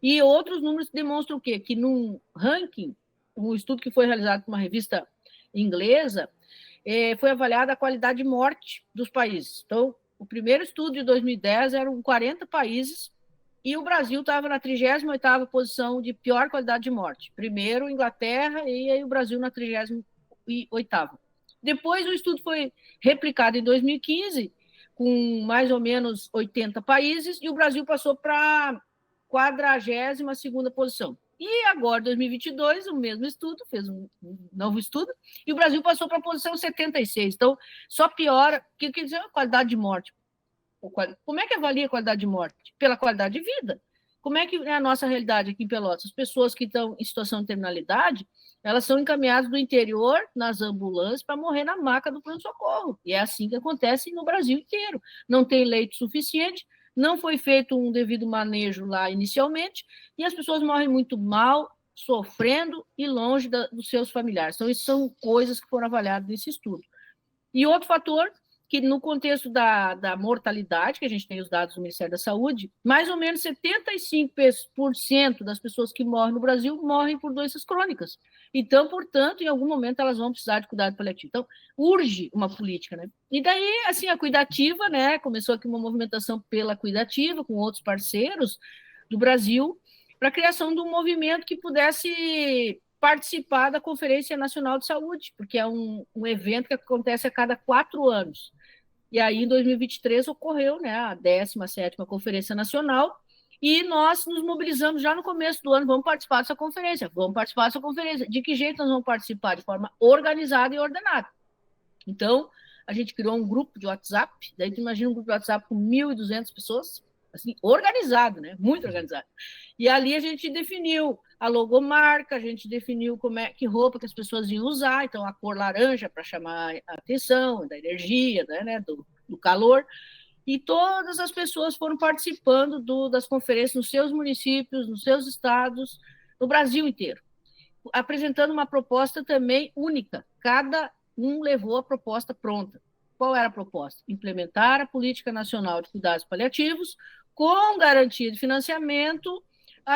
E outros números demonstram o quê? Que num ranking, um estudo que foi realizado por uma revista inglesa, foi avaliada a qualidade de morte dos países. Então, o primeiro estudo de 2010 eram 40 países e o Brasil estava na 38ª posição de pior qualidade de morte. Primeiro, Inglaterra, e aí o Brasil na 38ª. Depois, o estudo foi replicado em 2015, com mais ou menos 80 países, e o Brasil passou para 42ª posição. E agora, em 2022, o mesmo estudo, fez um novo estudo, e o Brasil passou para a posição 76. Então, só piora. O que quer dizer a qualidade de morte? Como é que avalia a qualidade de morte? Pela qualidade de vida. Como é que é a nossa realidade aqui em Pelotas? As pessoas que estão em situação de terminalidade, elas são encaminhadas do interior, nas ambulâncias, para morrer na maca do pronto-socorro. E é assim que acontece no Brasil inteiro. Não tem leito suficiente, não foi feito um devido manejo lá inicialmente, e as pessoas morrem muito mal, sofrendo e longe dos seus familiares. Então, isso são coisas que foram avaliadas nesse estudo. E outro fator, que no contexto da mortalidade, que a gente tem os dados do Ministério da Saúde, mais ou menos 75% das pessoas que morrem no Brasil morrem por doenças crônicas. Então, portanto, em algum momento elas vão precisar de cuidado paliativo. Então, urge uma política, né? E daí, assim, a Cuidativa, né? Começou aqui uma movimentação pela Cuidativa, com outros parceiros do Brasil, para a criação de um movimento que pudesse participar da Conferência Nacional de Saúde, porque é um evento que acontece a cada 4 anos. E aí, em 2023, ocorreu, né, a 17ª Conferência Nacional, e nós nos mobilizamos já no começo do ano, vamos participar dessa conferência. De que jeito nós vamos participar? De forma organizada e ordenada. Então, a gente criou um grupo de WhatsApp, daí tu imagina um grupo de WhatsApp com 1.200 pessoas, assim, organizado, né, muito organizado. E ali a gente definiu a logomarca, a gente definiu que roupa que as pessoas iam usar, então a cor laranja para chamar a atenção, da energia, né, do calor, e todas as pessoas foram participando das conferências nos seus municípios, nos seus estados, no Brasil inteiro, apresentando uma proposta também única, cada um levou a proposta pronta. Qual era a proposta? Implementar a Política Nacional de Cuidados Paliativos com garantia de financiamento,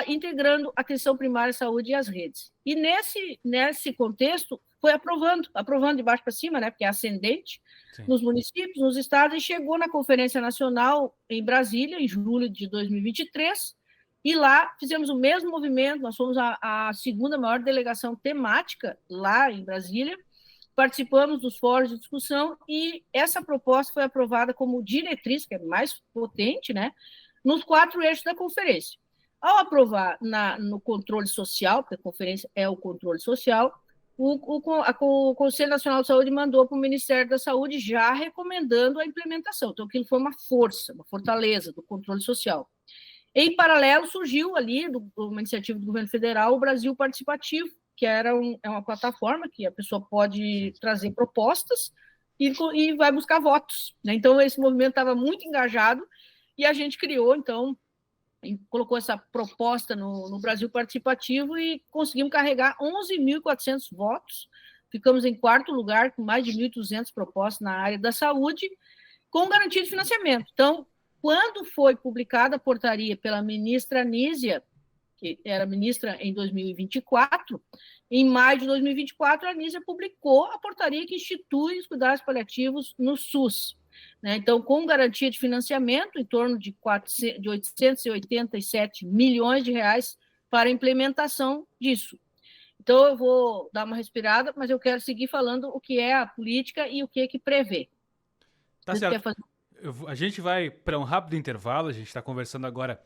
integrando a atenção primária à saúde e as redes. E nesse contexto, foi aprovando de baixo para cima, né, porque é ascendente, sim, nos municípios, nos estados, e chegou na Conferência Nacional em Brasília, em julho de 2023, e lá fizemos o mesmo movimento, nós fomos a segunda maior delegação temática lá em Brasília, participamos dos fóruns de discussão, e essa proposta foi aprovada como diretriz, que é mais potente, né, nos 4 eixos da conferência. Ao aprovar no controle social, porque a conferência é o controle social, o Conselho Nacional de Saúde mandou para o Ministério da Saúde já recomendando a implementação. Então, aquilo foi uma fortaleza do controle social. Em paralelo, surgiu ali, uma iniciativa do governo federal, o Brasil Participativo, que é uma plataforma que a pessoa pode trazer propostas e vai buscar votos, né? Então, esse movimento estava muito engajado e a gente criou, então, colocou essa proposta no Brasil Participativo e conseguimos carregar 11.400 votos. Ficamos em 4º lugar, com mais de 1.200 propostas na área da saúde, com garantia de financiamento. Então, quando foi publicada a portaria pela ministra Anísia, que era ministra em 2024, em maio de 2024, a Anísia publicou a portaria que institui os cuidados paliativos no SUS. Né? Então, com garantia de financiamento, em torno de 887 milhões de reais para a implementação disso. Então, eu vou dar uma respirada, mas eu quero seguir falando o que é a política e o que prevê. Tá certo. A gente vai para um rápido intervalo, a gente está conversando agora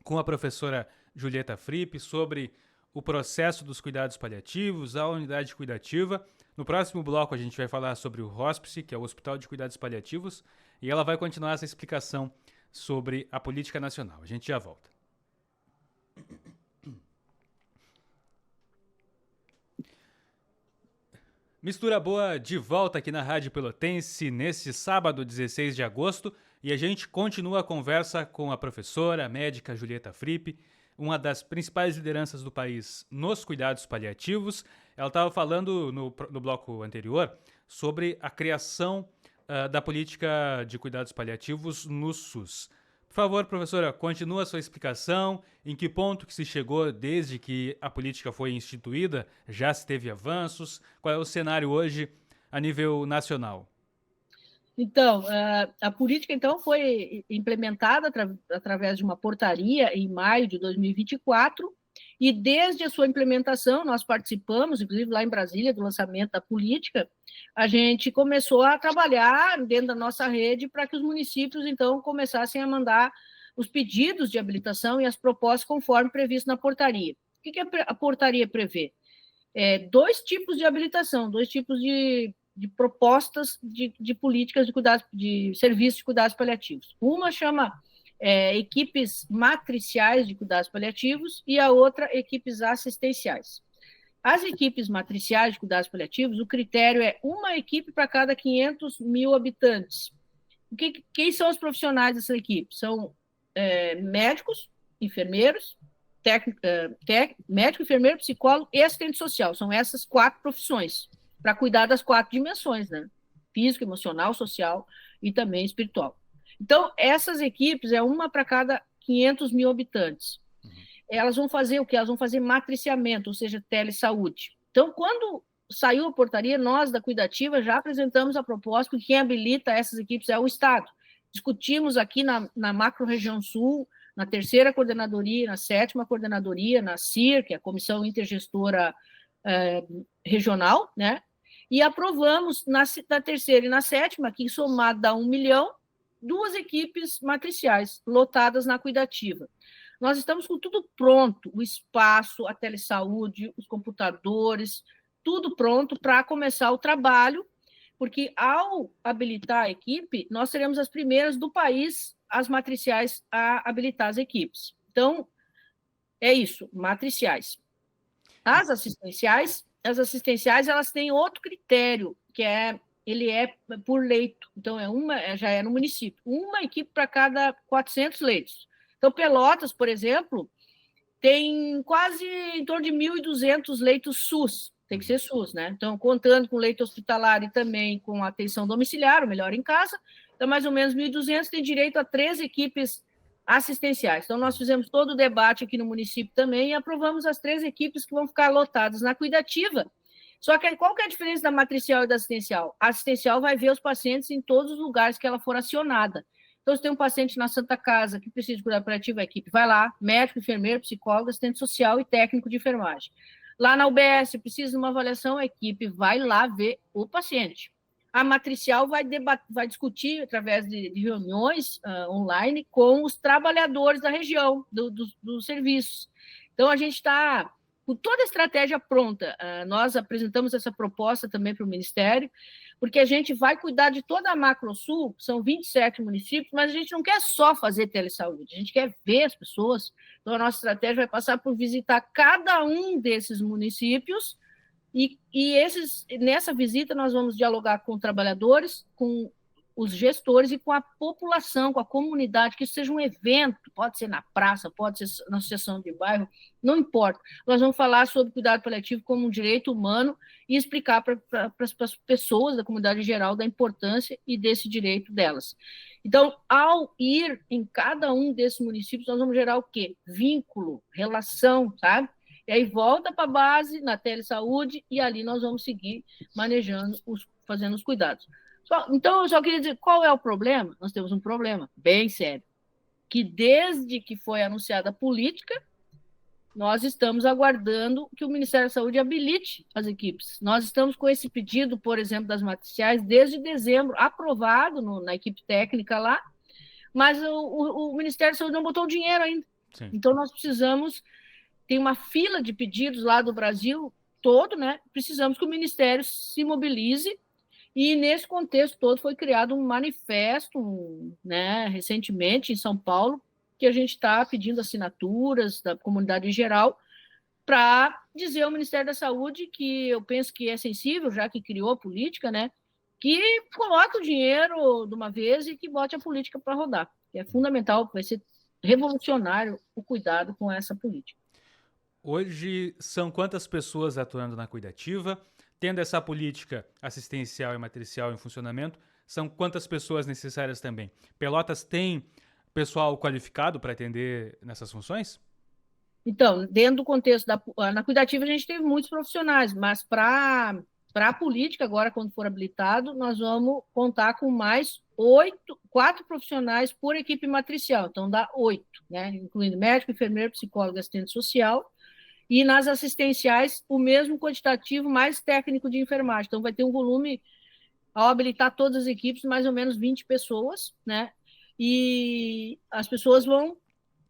com a professora Julieta Fripp sobre o processo dos cuidados paliativos, a unidade cuidativa. No próximo bloco a gente vai falar sobre o Hospice, que é o Hospital de Cuidados Paliativos, e ela vai continuar essa explicação sobre a política nacional. A gente já volta. Mistura Boa de volta aqui na Rádio Pelotense neste sábado, 16 de agosto, e a gente continua a conversa com a professora, a médica Julieta Fripp, uma das principais lideranças do país nos cuidados paliativos. Ela estava falando no bloco anterior sobre a criação da política de cuidados paliativos no SUS. Por favor, professora, continua a sua explicação, em que ponto que se chegou desde que a política foi instituída, já se teve avanços, qual é o cenário hoje a nível nacional? Então, a política então foi implementada através de uma portaria em maio de 2024, e desde a sua implementação nós participamos, inclusive lá em Brasília, do lançamento da política. A gente começou a trabalhar dentro da nossa rede para que os municípios então começassem a mandar os pedidos de habilitação e as propostas conforme previsto na portaria. O que a portaria prevê? 2 tipos de habilitação, 2 tipos de propostas de políticas de cuidados, de serviços de cuidados paliativos. Uma chama equipes matriciais de cuidados paliativos e a outra, equipes assistenciais. As equipes matriciais de cuidados paliativos, o critério é uma equipe para cada 500 mil habitantes. Quem são os profissionais dessa equipe? São médicos, enfermeiros, médico, enfermeiro, psicólogo e assistente social. São essas 4 profissões, para cuidar das 4 dimensões, né? Físico, emocional, social e também espiritual. Então, essas equipes é uma para cada 500 mil habitantes. Elas vão fazer o quê? Elas vão fazer matriciamento, ou seja, telesaúde. Então, quando saiu a portaria, nós da Cuidativa já apresentamos a proposta que quem habilita essas equipes é o Estado. Discutimos aqui na macro-região sul, na 3ª coordenadoria, na 7ª coordenadoria, na CIR, que é a Comissão Intergestora Regional, né? E aprovamos na 3ª e na 7ª, que somado dá 1 milhão, 2 equipes matriciais lotadas na Cuidativa. Nós estamos com tudo pronto, o espaço, a telesaúde, os computadores, tudo pronto para começar o trabalho, porque ao habilitar a equipe, nós seremos as primeiras do país, as matriciais, a habilitar as equipes. Então, é isso, matriciais. As assistenciais, elas têm outro critério, que ele é por leito. Então, já é no município. Uma equipe para cada 400 leitos. Então, Pelotas, por exemplo, tem quase em torno de 1.200 leitos SUS. Tem que ser SUS, né? Então, contando com leito hospitalar e também com atenção domiciliar, ou melhor, em casa, então, mais ou menos 1.200 tem direito a 3 equipes assistenciais. Então, nós fizemos todo o debate aqui no município também e aprovamos as 3 equipes que vão ficar lotadas na Cuidativa. Só que qual que é a diferença da matricial e da assistencial? A assistencial vai ver os pacientes em todos os lugares que ela for acionada. Então, se tem um paciente na Santa Casa que precisa de cuidado paliativo, a equipe vai lá, médico, enfermeiro, psicólogo, assistente social e técnico de enfermagem. Lá na UBS, precisa de uma avaliação, a equipe vai lá ver o paciente. A matricial vai discutir, através de reuniões online, com os trabalhadores da região, dos serviços. Então, a gente está com toda a estratégia pronta. Nós apresentamos essa proposta também para o Ministério, porque a gente vai cuidar de toda a Macro-Sul, são 27 municípios, mas a gente não quer só fazer telesaúde, a gente quer ver as pessoas. Então, a nossa estratégia vai passar por visitar cada um desses municípios e nessa visita nós vamos dialogar com trabalhadores, com os gestores e com a população, com a comunidade, que isso seja um evento, pode ser na praça, pode ser na associação de bairro, não importa. Nós vamos falar sobre cuidado paliativo como um direito humano e explicar para as pessoas da comunidade em geral da importância e desse direito delas. Então, ao ir em cada um desses municípios, nós vamos gerar o quê? Vínculo, relação, sabe? E aí volta para a base, na telesaúde, e ali nós vamos seguir manejando, fazendo os cuidados. Então, eu só queria dizer, qual é o problema? Nós temos um problema bem sério, que desde que foi anunciada a política, nós estamos aguardando que o Ministério da Saúde habilite as equipes. Nós estamos com esse pedido, por exemplo, das matriciais, desde dezembro, aprovado na equipe técnica lá, mas o Ministério da Saúde não botou o dinheiro ainda. Sim. Então, nós precisamos, tem uma fila de pedidos lá do Brasil todo, né? Precisamos que o Ministério se mobilize. E, nesse contexto todo, foi criado um manifesto, né, recentemente, em São Paulo, que a gente está pedindo assinaturas da comunidade em geral para dizer ao Ministério da Saúde, que eu penso que é sensível, já que criou a política, né, que coloque o dinheiro de uma vez e que bote a política para rodar. Que é fundamental, vai ser revolucionário o cuidado com essa política. Hoje, são quantas pessoas atuando na Cuidativa? Tendo essa política assistencial e matricial em funcionamento, são quantas pessoas necessárias também? Pelotas tem pessoal qualificado para atender nessas funções? Então, dentro do contexto na Cuidativa, a gente teve muitos profissionais, mas para a política, agora, quando for habilitado, nós vamos contar com mais 4 profissionais por equipe matricial, então dá 8, né? Incluindo médico, enfermeiro, psicólogo, assistente social. E nas assistenciais, o mesmo quantitativo mais técnico de enfermagem. Então, vai ter um volume, ao habilitar todas as equipes, mais ou menos 20 pessoas, né? E as pessoas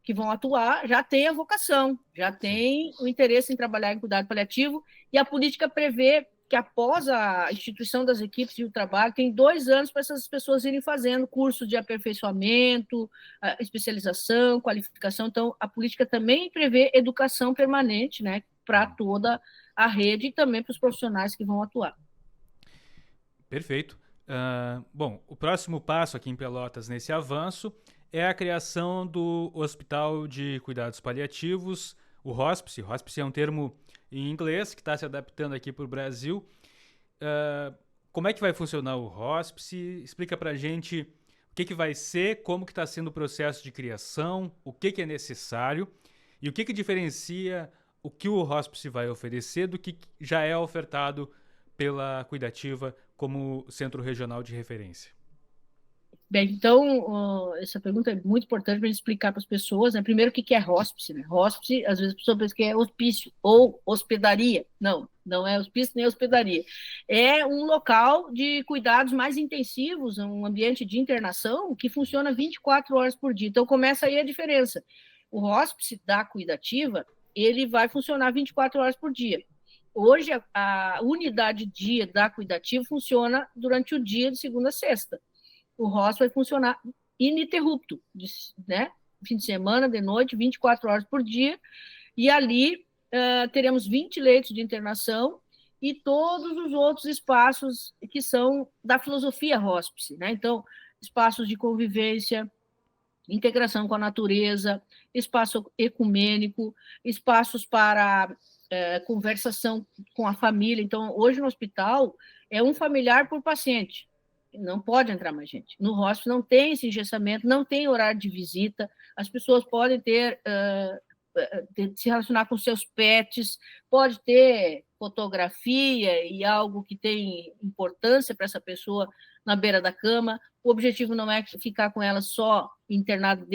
que vão atuar já têm a vocação, já têm o interesse em trabalhar em cuidado paliativo, e a política prevê que após a instituição das equipes de trabalho, tem 2 anos para essas pessoas irem fazendo cursos de aperfeiçoamento, especialização, qualificação. Então, a política também prevê educação permanente, né, para toda a rede e também para os profissionais que vão atuar. Perfeito. Bom, o próximo passo aqui em Pelotas nesse avanço é a criação do Hospital de Cuidados Paliativos, o hospice. Hospice é um termo em inglês que está se adaptando aqui para o Brasil. Como é que vai funcionar o hospice? Explica para a gente o que vai ser, como que está sendo o processo de criação, o que é necessário e o que diferencia o que o hospice vai oferecer do que já é ofertado pela Cuidativa como centro regional de referência. Bem, então, essa pergunta é muito importante para explicar para as pessoas, né? Primeiro, o que é hospice, né? Hospice, às vezes a pessoa pensa que é hospício ou hospedaria. Não, não é hospício nem hospedaria. É um local de cuidados mais intensivos, um ambiente de internação que funciona 24 horas por dia. Então, começa aí a diferença. O hospice da Cuidativa, ele vai funcionar 24 horas por dia. Hoje, a unidade dia da Cuidativa funciona durante o dia de segunda a sexta. O hospice vai funcionar ininterrupto, né? Fim de semana, de noite, 24 horas por dia, e ali teremos 20 leitos de internação e todos os outros espaços que são da filosofia hospice, né? Então, espaços de convivência, integração com a natureza, espaço ecumênico, espaços para conversação com a família. Então, hoje no hospital é um familiar por paciente. Não pode entrar mais gente. No hospice não tem esse engessamento, não tem horário de visita, as pessoas podem se relacionar com seus pets, pode ter fotografia e algo que tem importância para essa pessoa na beira da cama. O objetivo não é ficar com ela só internada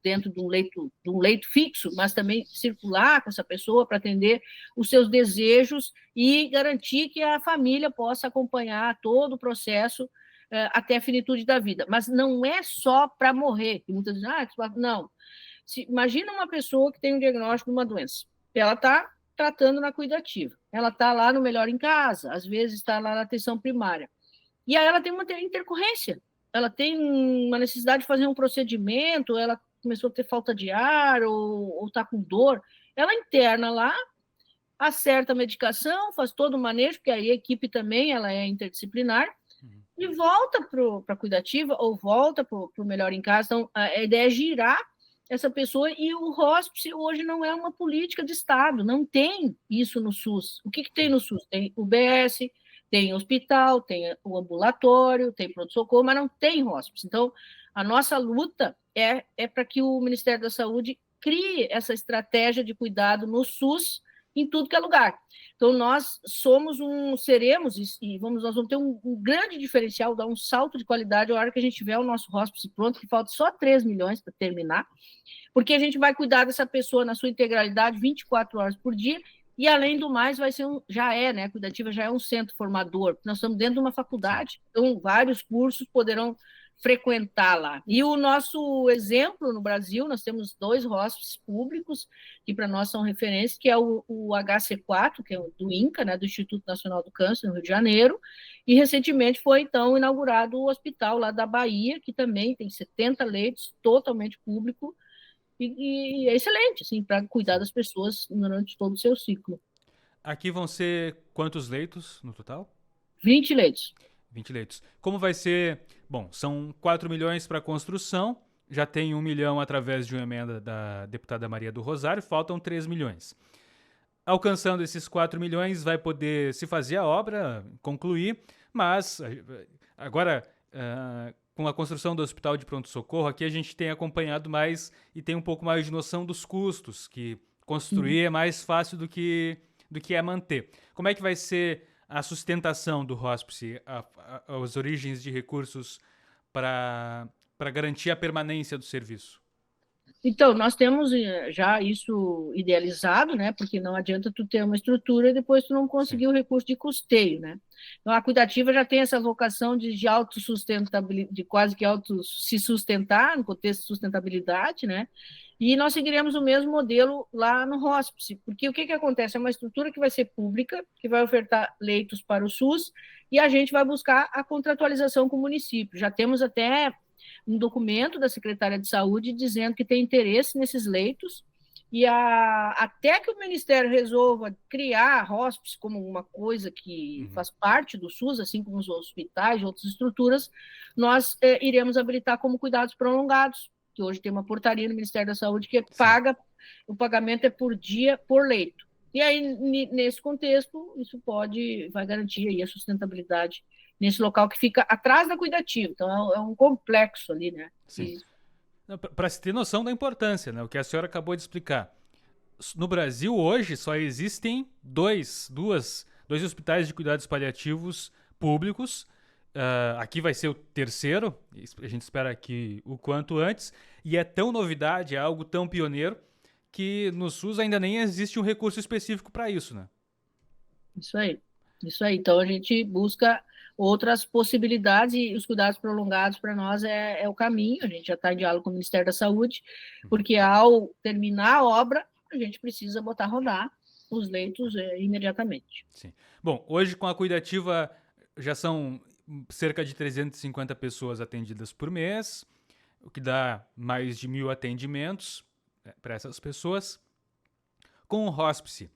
dentro de um leito fixo, mas também circular com essa pessoa para atender os seus desejos e garantir que a família possa acompanhar todo o processo até a finitude da vida. Mas não é só para morrer. Muitas vezes, não. Imagina uma pessoa que tem um diagnóstico de uma doença. Ela está tratando na Cuidativa. Ela está lá no Melhor em Casa, às vezes está lá na atenção primária. E aí ela tem uma intercorrência. Ela tem uma necessidade de fazer um procedimento, ela começou a ter falta de ar ou está com dor. Ela interna lá, acerta a medicação, faz todo o manejo, porque aí a equipe também ela é interdisciplinar, e volta para a Cuidativa ou volta para o Melhor em Casa. Então, a ideia é girar essa pessoa, e o hospice hoje não é uma política de Estado, não tem isso no SUS. O que tem no SUS? Tem UBS, tem hospital, tem o ambulatório, tem pronto-socorro, mas não tem hospice. Então, a nossa luta é para que o Ministério da Saúde crie essa estratégia de cuidado no SUS em tudo que é lugar. Então, nós seremos, nós vamos ter um grande diferencial, dar um salto de qualidade a hora que a gente tiver o nosso hospice pronto, que falta só 3 milhões para terminar, porque a gente vai cuidar dessa pessoa na sua integralidade 24 horas por dia, e além do mais, vai ser né, a Cuidativa já é um centro formador, nós estamos dentro de uma faculdade, então vários cursos poderão frequentar lá. E o nosso exemplo no Brasil, nós temos 2 hospices públicos, que para nós são referências, que é o HC4, que é do INCA, né, do Instituto Nacional do Câncer, no Rio de Janeiro, e recentemente foi, então, inaugurado o hospital lá da Bahia, que também tem 70 leitos, totalmente público, e é excelente, assim, para cuidar das pessoas durante todo o seu ciclo. Aqui vão ser quantos leitos no total? 20 leitos. 20 leitos. Como vai ser? Bom, são 4 milhões para a construção, já tem 1 milhão através de uma emenda da deputada Maria do Rosário, faltam 3 milhões. Alcançando esses 4 milhões, vai poder se fazer a obra, concluir, mas agora, com a construção do Hospital de Pronto-Socorro, aqui a gente tem acompanhado mais e tem um pouco mais de noção dos custos, que construir é mais fácil do que é manter. Como é que vai ser a sustentação do hospice, as origens de recursos para garantir a permanência do serviço? Então, nós temos já isso idealizado, né? Porque não adianta tu ter uma estrutura e depois tu não conseguir o recurso de custeio, né? Então, a Cuidativa já tem essa vocação de autossustentabilidade, de quase que se sustentar no contexto de sustentabilidade, né? E nós seguiremos o mesmo modelo lá no hospice, porque o que acontece? É uma estrutura que vai ser pública, que vai ofertar leitos para o SUS, e a gente vai buscar a contratualização com o município. Já temos até um documento da Secretaria de Saúde dizendo que tem interesse nesses leitos, e até que o Ministério resolva criar a hospice como uma coisa que faz parte do SUS, assim como os hospitais e outras estruturas, nós iremos habilitar como cuidados prolongados, que hoje tem uma portaria no Ministério da Saúde que paga, o pagamento é por dia, por leito. E aí, nesse contexto, isso vai garantir aí a sustentabilidade nesse local que fica atrás da cuidativa. Então, é um complexo ali, né? Sim. Para se ter noção da importância, né? O que a senhora acabou de explicar. No Brasil, hoje, só existem dois hospitais de cuidados paliativos públicos. Aqui vai ser o terceiro, a gente espera que o quanto antes, e é tão novidade, é algo tão pioneiro, que no SUS ainda nem existe um recurso específico para isso, né? Isso aí. Então a gente busca outras possibilidades e os cuidados prolongados para nós é o caminho. A gente já está em diálogo com o Ministério da Saúde, porque ao terminar a obra, a gente precisa botar a rodar os leitos imediatamente. Sim. Bom, hoje com a cuidativa já são cerca de 350 pessoas atendidas por mês, o que dá mais de 1.000 atendimentos para essas pessoas. Com o hospice,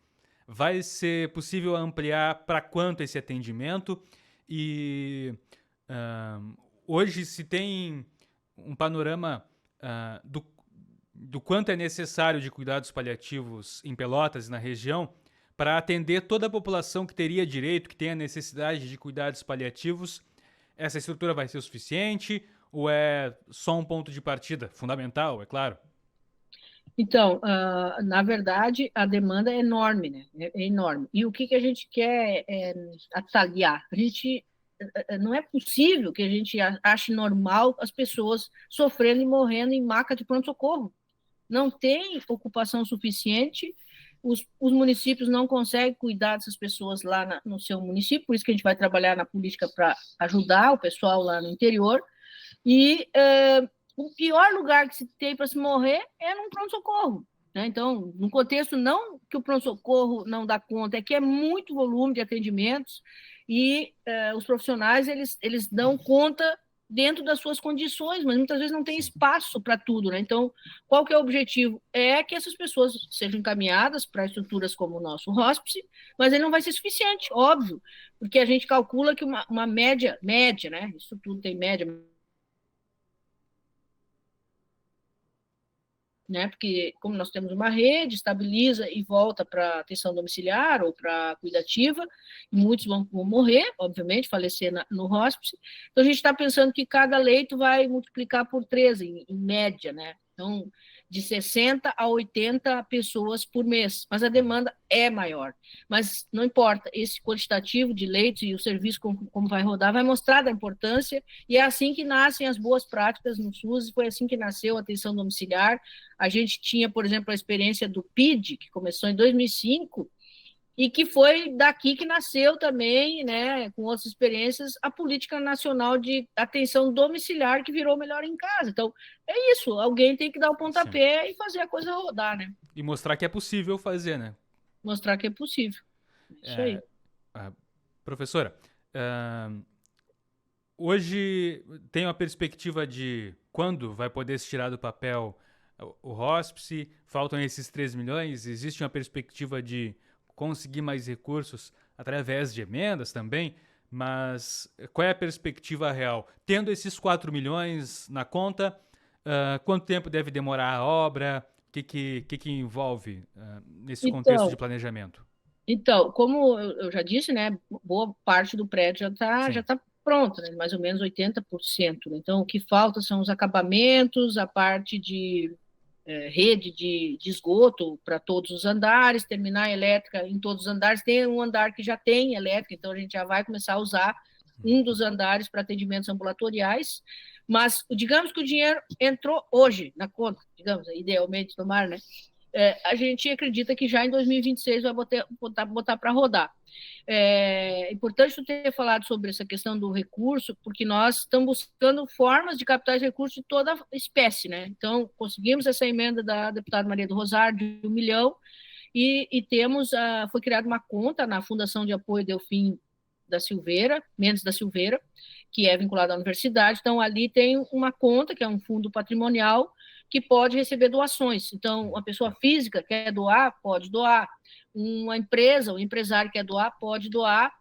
vai ser possível ampliar para quanto esse atendimento? E hoje se tem um panorama do quanto é necessário de cuidados paliativos em Pelotas e na região para atender toda a população que teria direito, que tem a necessidade de cuidados paliativos. Essa estrutura vai ser o suficiente ou é só um ponto de partida? Fundamental, é claro. Então, na verdade, a demanda é enorme, né? É enorme. E o que a gente quer atalhar? Não é possível que a gente ache normal as pessoas sofrendo e morrendo em maca de pronto-socorro. Não tem ocupação suficiente, os municípios não conseguem cuidar dessas pessoas lá no seu município, por isso que a gente vai trabalhar na política para ajudar o pessoal lá no interior. E o pior lugar que se tem para se morrer é num pronto-socorro. Né? Então, no contexto, não que o pronto-socorro não dá conta, é que é muito volume de atendimentos e os profissionais eles dão conta dentro das suas condições, mas muitas vezes não tem espaço para tudo, né? Então, qual que é o objetivo? É que essas pessoas sejam encaminhadas para estruturas como o nosso hospice, mas ele não vai ser suficiente, óbvio, porque a gente calcula que uma média, né? Isso tudo tem média, né? Porque como nós temos uma rede, estabiliza e volta para atenção domiciliar ou para cuidativa, e muitos vão morrer, obviamente, falecer no hospice. Então a gente está pensando que cada leito vai multiplicar por 13, em média, né? Então, de 60 a 80 pessoas por mês, mas a demanda é maior. Mas não importa, esse quantitativo de leitos e o serviço como vai rodar vai mostrar da importância, e é assim que nascem as boas práticas no SUS, foi assim que nasceu a atenção domiciliar. A gente tinha, por exemplo, a experiência do PID, que começou em 2005, e que foi daqui que nasceu também, né, com outras experiências, a Política Nacional de Atenção Domiciliar, que virou Melhor em Casa. Então, é isso, alguém tem que dar o pontapé e fazer a coisa rodar, né? E mostrar que é possível fazer, né? Mostrar que é possível. Isso aí. Professora, hoje tem uma perspectiva de quando vai poder se tirar do papel o hospice? Faltam esses 3 milhões? Existe uma perspectiva de conseguir mais recursos através de emendas também, mas qual é a perspectiva real? Tendo esses 4 milhões na conta, quanto tempo deve demorar a obra? O que envolve nesse contexto de planejamento? Então, como eu já disse, né, boa parte do prédio já tá pronto, né, mais ou menos 80%. Né? Então, o que falta são os acabamentos, a parte de rede de esgoto para todos os andares, terminar elétrica em todos os andares. Tem um andar que já tem elétrica, então a gente já vai começar a usar um dos andares para atendimentos ambulatoriais, mas digamos que o dinheiro entrou hoje na conta, digamos, idealmente, tomara, né? a gente acredita que já em 2026 vai botar para rodar. É importante tu ter falado sobre essa questão do recurso, porque nós estamos buscando formas de captar recursos de toda espécie, né? Então, conseguimos essa emenda da deputada Maria do Rosário de 1 milhão e foi criada uma conta na Fundação de Apoio Delfim da Silveira, Mendes da Silveira, que é vinculada à universidade. Então, ali tem uma conta, que é um fundo patrimonial, que pode receber doações. Então, uma pessoa física quer doar, pode doar. Uma empresa, um empresário quer doar, pode doar,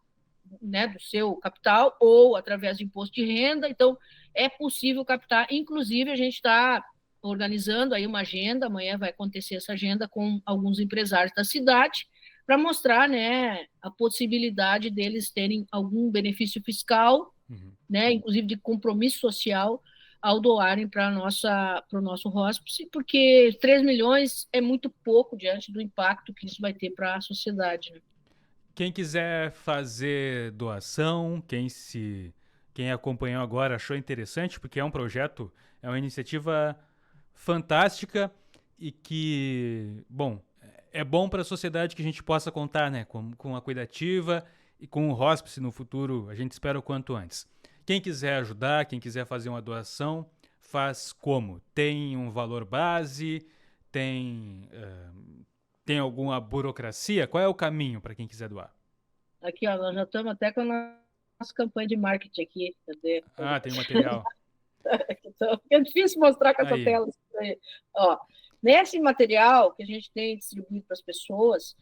né, do seu capital ou através de imposto de renda. Então, é possível captar. Inclusive, a gente está organizando aí uma agenda, amanhã vai acontecer essa agenda com alguns empresários da cidade, para mostrar, né, a possibilidade deles terem algum benefício fiscal, né, inclusive de compromisso social, ao doarem para o nosso hospice, porque 3 milhões é muito pouco diante do impacto que isso vai ter para a sociedade. Né? Quem quiser fazer doação, quem acompanhou agora achou interessante, porque é um projeto, é uma iniciativa fantástica e que, bom, é bom para a sociedade que a gente possa contar, né, com a Cuidativa e com o hospice no futuro, a gente espera o quanto antes. Quem quiser ajudar, quem quiser fazer uma doação, faz como? Tem um valor base? Tem alguma burocracia? Qual é o caminho para quem quiser doar? Aqui, ó, nós já estamos até com a nossa campanha de marketing aqui. Cadê? Ah, tem material. Então, é difícil mostrar com essa tela. Ó, nesse material que a gente tem distribuído para as pessoas,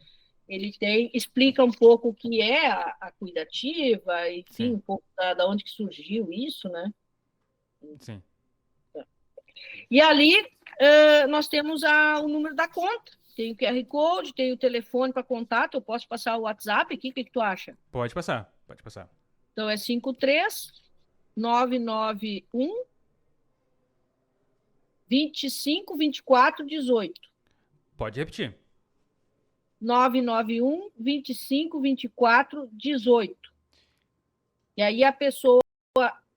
ele explica um pouco o que é a Cuidativa, enfim, um pouco da onde que surgiu isso, né? Sim. E ali nós temos o número da conta, tem o QR Code, tem o telefone para contato, eu posso passar o WhatsApp aqui, o que tu acha? Pode passar. Então é 53991 25 24 18. Pode repetir. 991 25 24 18. E aí a pessoa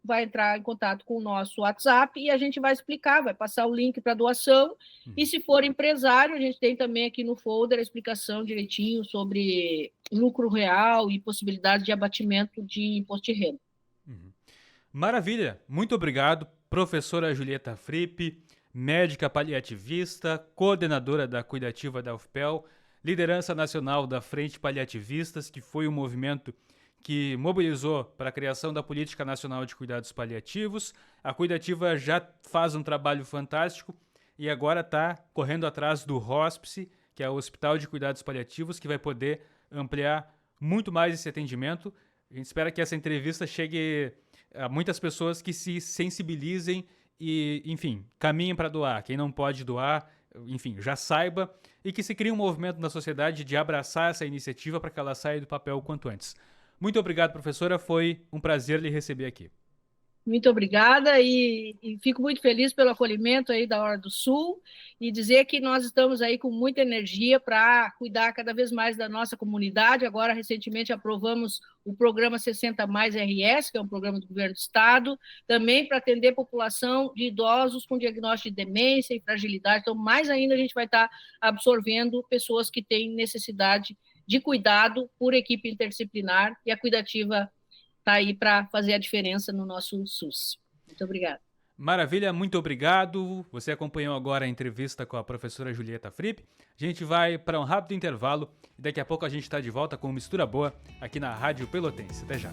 vai entrar em contato com o nosso WhatsApp e a gente vai explicar, vai passar o link para doação. E se for empresário, a gente tem também aqui no folder a explicação direitinho sobre lucro real e possibilidade de abatimento de imposto de renda. Maravilha! Muito obrigado, professora Julieta Fripp, médica paliativista, coordenadora da Cuidativa da UFPEL, liderança nacional da Frente Paliativistas, que foi um movimento que mobilizou para a criação da Política Nacional de Cuidados Paliativos. A Cuidativa já faz um trabalho fantástico e agora está correndo atrás do Hospice, que é o Hospital de Cuidados Paliativos, que vai poder ampliar muito mais esse atendimento. A gente espera que essa entrevista chegue a muitas pessoas que se sensibilizem e, enfim, caminhem para doar. Quem não pode doar, enfim, já saiba, e que se crie um movimento na sociedade de abraçar essa iniciativa para que ela saia do papel o quanto antes. Muito obrigado, professora. Foi um prazer lhe receber aqui. Muito obrigada e fico muito feliz pelo acolhimento aí da Hora do Sul e dizer que nós estamos aí com muita energia para cuidar cada vez mais da nossa comunidade. Agora, recentemente, aprovamos o programa 60 Mais RS, que é um programa do governo do estado, também para atender a população de idosos com diagnóstico de demência e fragilidade. Então, mais ainda, a gente vai estar absorvendo pessoas que têm necessidade de cuidado por equipe interdisciplinar e a Cuidativa está aí para fazer a diferença no nosso SUS. Muito obrigada. Maravilha, muito obrigado. Você acompanhou agora a entrevista com a professora Julieta Fripp. A gente vai para um rápido intervalo e daqui a pouco a gente está de volta com Mistura Boa aqui na Rádio Pelotense. Até já.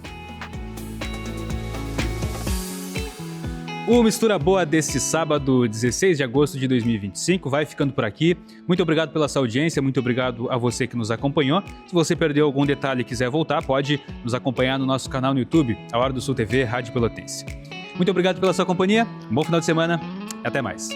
O Mistura Boa deste sábado, 16 de agosto de 2025, vai ficando por aqui. Muito obrigado pela sua audiência, muito obrigado a você que nos acompanhou. Se você perdeu algum detalhe e quiser voltar, pode nos acompanhar no nosso canal no YouTube, A Hora do Sul TV, Rádio Pelotense. Muito obrigado pela sua companhia, um bom final de semana, até mais.